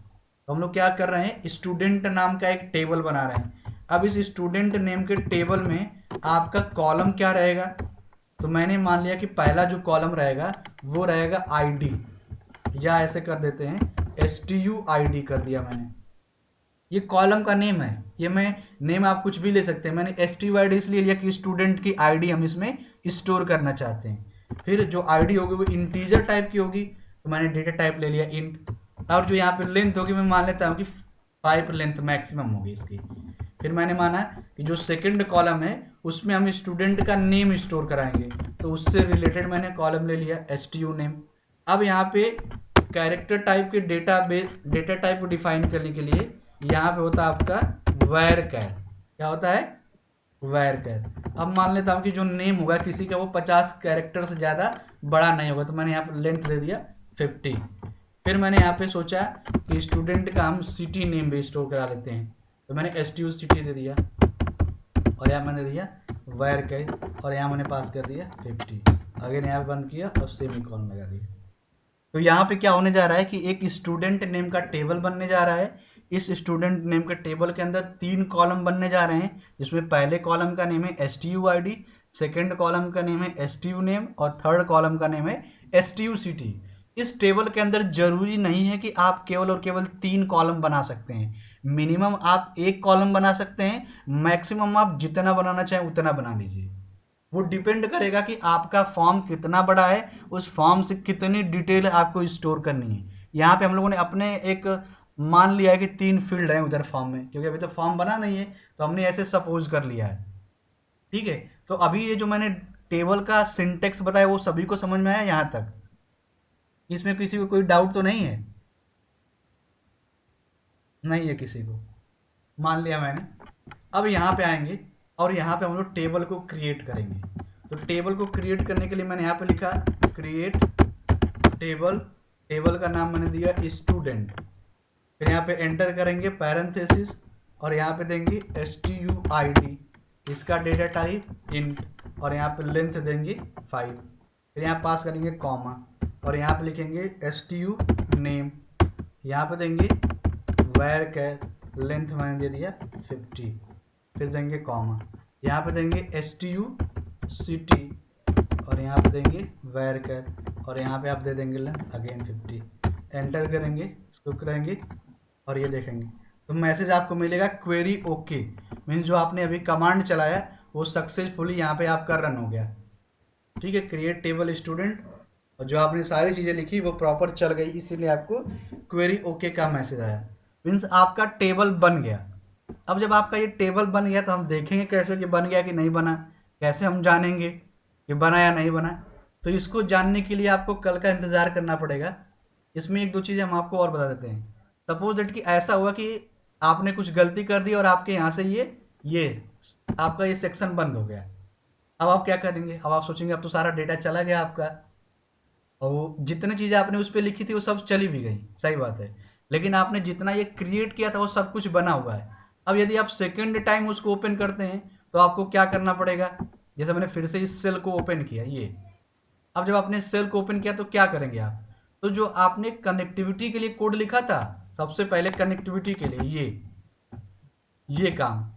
तो हम लोग क्या कर रहे हैं, स्टूडेंट नाम का एक टेबल बना रहे हैं। अब इस स्टूडेंट नेम के टेबल में आपका कॉलम क्या रहेगा, तो मैंने मान लिया कि पहला जो कॉलम रहेगा वो रहेगा आईडी, या ऐसे कर देते हैं STUID कर दिया मैंने। ये कॉलम का नेम है, ये मैं नेम आप कुछ भी ले सकते हैं। मैंने STUID इसलिए लिया कि स्टूडेंट की आईडी हम इसमें स्टोर करना चाहते हैं। फिर जो आईडी होगी वो इंटीजर टाइप की होगी, तो मैंने डेटा टाइप ले लिया इंट। और जो यहाँ पे लेंथ होगी मैं मान लेता हूँ कि 5 लेंथ मैक्सिमम होगी इसकी। फिर मैंने माना कि जो सेकंड कॉलम है उसमें हम स्टूडेंट का नेम स्टोर कराएंगे, तो उससे रिलेटेड मैंने कॉलम ले लिया STU नेम। अब यहाँ पे कैरेक्टर टाइप के डेटा टाइप को डिफाइन करने के लिए यहाँ पे होता है आपका वैरचर। क्या होता है? वैरचर। अब मान लेता हूँ कि जो नेम होगा किसी का वो 50 कैरेक्टर से ज़्यादा बड़ा नहीं होगा, तो मैंने यहाँ पर लेंथ दे दिया 50। फिर मैंने यहाँ पे सोचा कि स्टूडेंट का हम सिटी नेम भी स्टोर करा लेते हैं, तो मैंने STU सिटी दे दिया और यहाँ मैंने दिया वैरचर और यहाँ मैंने पास कर दिया 50। अगेन यहाँ पे बंद किया और सेमीकोलन लगा दिया। तो यहाँ पे क्या होने जा रहा है कि एक स्टूडेंट नेम का टेबल बनने जा रहा है। इस स्टूडेंट नेम के टेबल के अंदर 3 कॉलम बनने जा रहे हैं, जिसमें पहले कॉलम का नेम है STUID, सेकंड कॉलम का नेम है STU नेम और थर्ड कॉलम का नेम है STU सिटी। इस टेबल के अंदर जरूरी नहीं है कि आप केवल और केवल 3 कॉलम बना सकते हैं, मिनिमम आप 1 कॉलम बना सकते हैं, मैक्सिमम आप जितना बनाना चाहें उतना बना लीजिए। वो डिपेंड करेगा कि आपका फॉर्म कितना बड़ा है, उस फॉर्म से कितनी डिटेल आपको स्टोर करनी है। यहाँ पे हम लोगों ने अपने एक मान लिया है कि 3 फील्ड हैं उधर फॉर्म में, क्योंकि अभी तो फॉर्म बना नहीं है तो हमने ऐसे सपोज कर लिया है। ठीक है, तो अभी ये जो मैंने टेबल का सिंटेक्स बताया वो सभी को समझ में आया यहाँ तक? इसमें किसी को कोई डाउट तो नहीं है? नहीं है किसी को, मान लिया मैंने। अब यहाँ पे आएंगे और यहाँ पे हम लोग टेबल को क्रिएट करेंगे। तो टेबल को क्रिएट करने के लिए मैंने यहाँ पे लिखा क्रिएट टेबल। टेबल का नाम मैंने दिया स्टूडेंट। फिर यहाँ पे एंटर करेंगे पैरेंथेसिस और यहाँ पे देंगे STUID, इसका डेटा टाइप इंट और यहाँ पे लेंथ देंगे 5। फिर यहाँ पास करेंगे कॉमा और यहाँ पे लिखेंगे STU नेम, यहाँ पे देंगे वैरचर, लेंथ मैंने दे दिया 50। फिर देंगे कॉमा, यहाँ पे देंगे STU सिटी और यहाँ पे देंगे वैरचर और यहाँ पे आप दे देंगे लेंथ अगेन 50। एंटर करेंगे, इसको करेंगे और ये देखेंगे तो मैसेज आपको मिलेगा क्वेरी ओके, मीन्स जो आपने अभी कमांड चलाया वो सक्सेसफुली यहाँ पे आपका रन हो गया। ठीक है, क्रिएट टेबल स्टूडेंट, और जो आपने सारी चीज़ें लिखी वो प्रॉपर चल गई, इसीलिए आपको क्वेरी ओके का मैसेज आया, मीन्स आपका टेबल बन गया। अब जब आपका ये टेबल बन गया तो हम देखेंगे कैसे कि बन गया कि नहीं बना, कैसे हम जानेंगे कि बना या नहीं बना। तो इसको जानने के लिए आपको कल का इंतज़ार करना पड़ेगा। इसमें 1-2 चीज़ें हम आपको और बता देते हैं। सपोज दैट कि ऐसा हुआ कि आपने कुछ गलती कर दी और आपके यहाँ से ये आपका ये सेक्शन बंद हो गया। अब आप क्या करेंगे? अब आप सोचेंगे अब तो सारा डेटा चला गया आपका, और वो जितनी चीज़ें आपने उस पर लिखी थी वो सब चली भी गई, सही बात है, लेकिन आपने जितना ये क्रिएट किया था वो सब कुछ बना हुआ है। अब यदि आप सेकेंड टाइम उसको ओपन करते हैं तो आपको क्या करना पड़ेगा? जैसे मैंने फिर से इस सेल को ओपन किया, ये अब जब आपने सेल को ओपन किया तो क्या करेंगे आप? तो जो आपने कनेक्टिविटी के लिए कोड लिखा था, सबसे पहले कनेक्टिविटी के लिए ये काम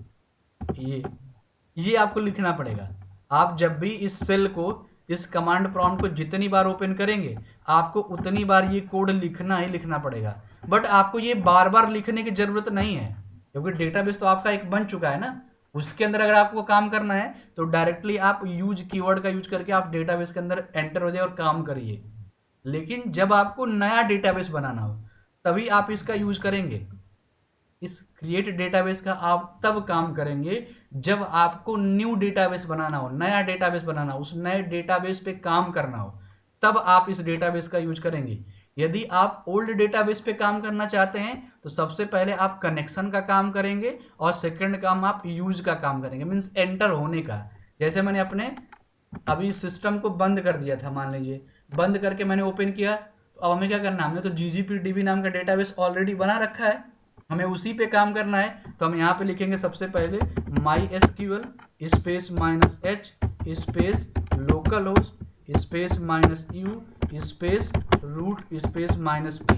ये आपको लिखना पड़ेगा। आप जब भी इस सेल को, इस कमांड प्रॉम्प्ट को जितनी बार ओपन करेंगे आपको उतनी बार ये कोड लिखना ही लिखना पड़ेगा। बट आपको ये बार बार लिखने की ज़रूरत नहीं है, क्योंकि डेटाबेस तो आपका एक बन चुका है ना। उसके अंदर अगर आपको काम करना है तो डायरेक्टली आप यूज कीवर्ड का यूज करके आप डेटाबेस के अंदर एंटर हो जाए और काम करिए। लेकिन जब आपको नया डेटाबेस बनाना हो तभी आप इसका यूज करेंगे। इस क्रिएट डेटाबेस का आप तब काम करेंगे जब आपको न्यू डेटाबेस बनाना हो, नया डेटाबेस बनाना हो, उस नए डेटाबेस पे काम करना हो, तब आप इस डेटाबेस का यूज करेंगे। यदि आप ओल्ड डेटाबेस पे काम करना चाहते हैं तो सबसे पहले आप कनेक्शन का काम करेंगे और सेकंड काम आप यूज का काम करेंगे, मीन्स एंटर होने का। जैसे मैंने अपने अभी सिस्टम को बंद कर दिया था, मान लीजिए बंद करके मैंने ओपन किया, तो अब हमें क्या करना है? हमने तो GGPDB नाम का डेटाबेस ऑलरेडी बना रखा है, हमें उसी पे काम करना है। तो हम यहाँ पे लिखेंगे सबसे पहले MySQL space -h space local host space -u space root space -p।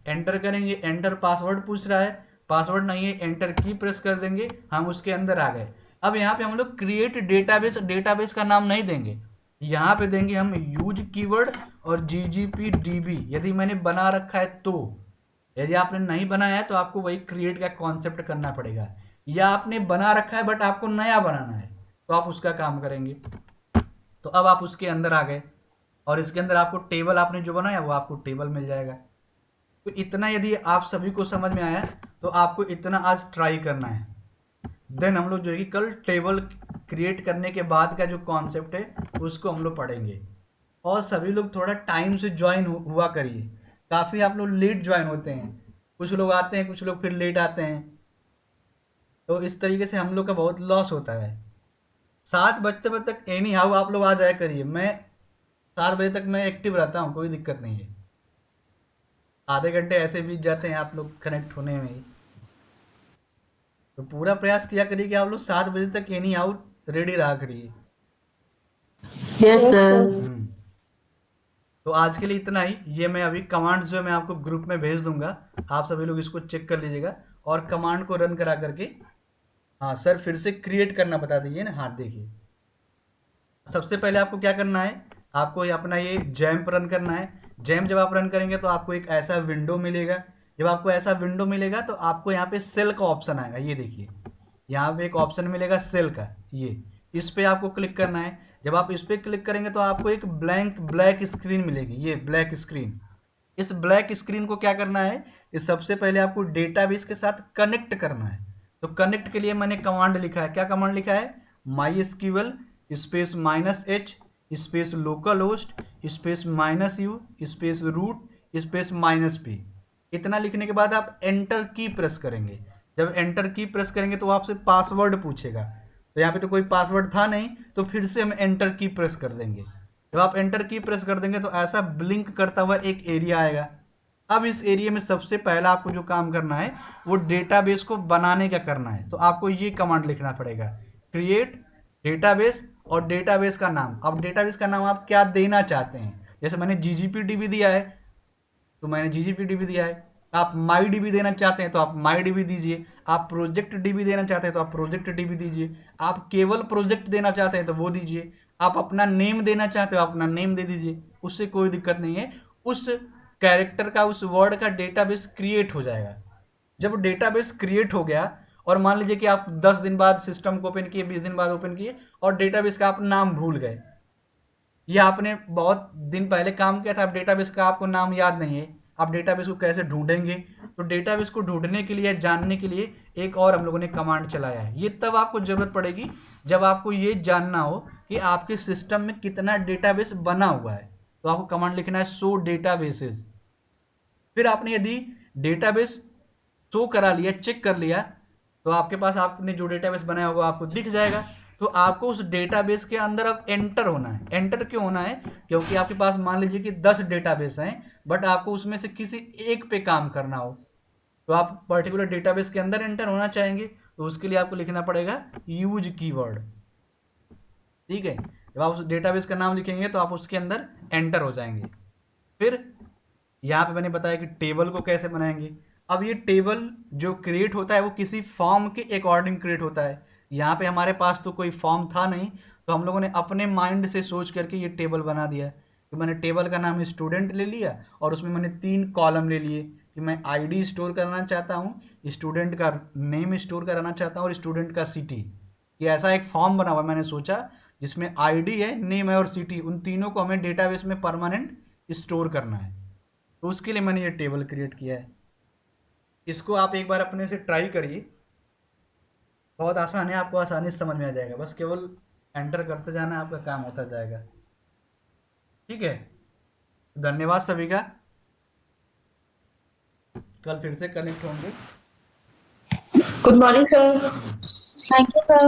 Enter करेंगे, एंटर पासवर्ड पूछ रहा है, पासवर्ड नहीं है, एंटर की प्रेस कर देंगे, हम उसके अंदर आ गए। अब यहाँ पे हम लोग क्रिएट डेटाबेस का नाम नहीं देंगे, यहाँ पे देंगे हम यूज कीवर्ड और GGPDB यदि मैंने बना रखा है तो। यदि आपने नहीं बनाया है तो आपको वही क्रिएट का कॉन्सेप्ट करना पड़ेगा, या आपने बना रखा है बट आपको नया बनाना है तो आप उसका काम करेंगे। तो अब आप उसके अंदर आ गए और इसके अंदर आपको टेबल आपने जो बनाया वो आपको टेबल मिल जाएगा। तो इतना यदि आप सभी को समझ में आया तो आपको इतना आज ट्राई करना है। देन हम लोग जो है कि कल टेबल क्रिएट करने के बाद का जो कॉन्सेप्ट है उसको हम लोग पढ़ेंगे। और सभी लोग थोड़ा टाइम से ज्वाइन हुआ करिए। काफ़ी आप लोग लेट ज्वाइन होते हैं, कुछ लोग आते हैं, कुछ लोग फिर लेट आते हैं, तो इस तरीके से हम लोग का बहुत लॉस होता है। 7 बजते बजे तक एनी हाउ आप लोग आ जाया करिए। मैं 7 बजे तक मैं एक्टिव रहता हूँ, कोई दिक्कत नहीं है। आधे घंटे ऐसे बीत जाते हैं आप लोग कनेक्ट होने में ही। तो पूरा प्रयास किया करिए कि आप लोग 7 बजे तक एनी हाउ रेडी रहा करिए। Yes, sir. तो आज के लिए इतना ही। ये मैं अभी कमांड्स जो है मैं आपको ग्रुप में भेज दूंगा, आप सभी लोग इसको चेक कर लीजिएगा और कमांड को रन करा करके। हाँ सर, फिर से क्रिएट करना बता दीजिए ना। हाँ देखिए, सबसे पहले आपको क्या करना है, आपको अपना ये जैम्प रन करना है। जैम्प जब आप रन करेंगे तो आपको एक ऐसा विंडो मिलेगा। जब आपको ऐसा विंडो मिलेगा तो आपको यहाँ पे सेल का ऑप्शन आएगा। ये देखिए, यहाँ पे एक ऑप्शन मिलेगा सेल का, ये इस पे आपको क्लिक करना है। जब आप इस पे क्लिक करेंगे तो आपको एक ब्लैक स्क्रीन मिलेगी, ये ब्लैक स्क्रीन। इस ब्लैक स्क्रीन को क्या करना है, इस सबसे पहले आपको डेटाबेस के साथ कनेक्ट करना है। तो कनेक्ट के लिए मैंने कमांड लिखा है। क्या कमांड लिखा है, MySQL space -h space local host space -u space root space -p। इतना लिखने के बाद आप एंटर की प्रेस करेंगे। जब एंटर की प्रेस करेंगे तो आपसे पासवर्ड पूछेगा। तो यहाँ पे तो कोई पासवर्ड था नहीं, तो फिर से हम एंटर की प्रेस कर देंगे। जब आप एंटर की प्रेस कर देंगे तो ऐसा ब्लिंक करता हुआ एक एरिया आएगा। अब इस एरिया में सबसे पहला आपको जो काम करना है वो डेटाबेस को बनाने का करना है। तो आपको ये कमांड लिखना पड़ेगा, क्रिएट डेटाबेस और डेटाबेस का नाम। अब डेटाबेस का नाम आप क्या देना चाहते हैं, जैसे मैंने GGPDB दिया है तो मैंने GGPDB दिया है। आप MyDB देना चाहते हैं तो आप MyDB दीजिए। आप प्रोजेक्ट DB देना चाहते हैं तो आप प्रोजेक्ट DB दीजिए। आप केवल प्रोजेक्ट देना चाहते हैं तो वो दीजिए। आप अपना नेम देना चाहते हो अपना नेम दे दीजिए, उससे कोई दिक्कत नहीं है। उस कैरेक्टर का, उस वर्ड का डेटाबेस क्रिएट हो जाएगा। जब डेटाबेस क्रिएट हो गया और मान लीजिए कि आप 10 दिन बाद सिस्टम को ओपन किए, 20 दिन बाद ओपन किए और डेटाबेस का आप नाम भूल गए, या आपने बहुत दिन पहले काम किया था, आप डेटाबेस का आपको नाम याद नहीं है, आप डेटाबेस को कैसे ढूंढेंगे। तो डेटाबेस को ढूंढने के लिए, जानने के लिए एक और हम लोगों ने कमांड चलाया है। ये तब आपको जरूरत पड़ेगी जब आपको ये जानना हो कि आपके सिस्टम में कितना डेटाबेस बना हुआ है। तो आपको कमांड लिखना है शो डेटाबेसेस। फिर आपने यदि डेटाबेस शो करा लिया, चेक कर लिया, तो आपके पास आपने जो डेटाबेस बनाया होगा आपको दिख जाएगा। तो आपको उस डेटाबेस के अंदर अब एंटर होना है। एंटर क्यों होना है, क्योंकि आपके पास मान लीजिए कि 10 डेटाबेस हैं, बट आपको उसमें से किसी एक पे काम करना हो, तो आप पर्टिकुलर डेटाबेस के अंदर एंटर होना चाहेंगे, तो उसके लिए आपको लिखना पड़ेगा यूज कीवर्ड। ठीक है, जब आप उस डेटाबेस का नाम लिखेंगे तो आप उसके अंदर एंटर हो जाएंगे। फिर यहाँ पे मैंने बताया कि टेबल को कैसे बनाएंगे। अब ये टेबल जो क्रिएट होता है वो किसी फॉर्म के अकॉर्डिंग क्रिएट होता है। यहाँ पे हमारे पास तो कोई फॉर्म था नहीं, तो हम लोगों ने अपने माइंड से सोच करके ये टेबल बना दिया। तो मैंने टेबल का नाम स्टूडेंट ले लिया और उसमें मैंने 3 कॉलम ले लिए कि मैं ID स्टोर करना चाहता हूँ, स्टूडेंट का नेम स्टोर कराना चाहता हूँ और स्टूडेंट का सिटी। ये ऐसा एक फॉर्म बना हुआ मैंने सोचा जिसमें ID है, नेम है और सिटी, उन तीनों को हमें डेटाबेस में परमानेंट स्टोर करना है। तो उसके लिए मैंने ये टेबल क्रिएट किया है। इसको आप एक बार अपने से ट्राई करिए, बहुत आसान है, आपको आसानी से समझ में आ जाएगा। बस केवल एंटर करते जाना, आपका काम होता जाएगा। ठीक है, धन्यवाद सभी का। कल फिर से कनेक्ट होंगे। Good morning, sir. Thank you, sir.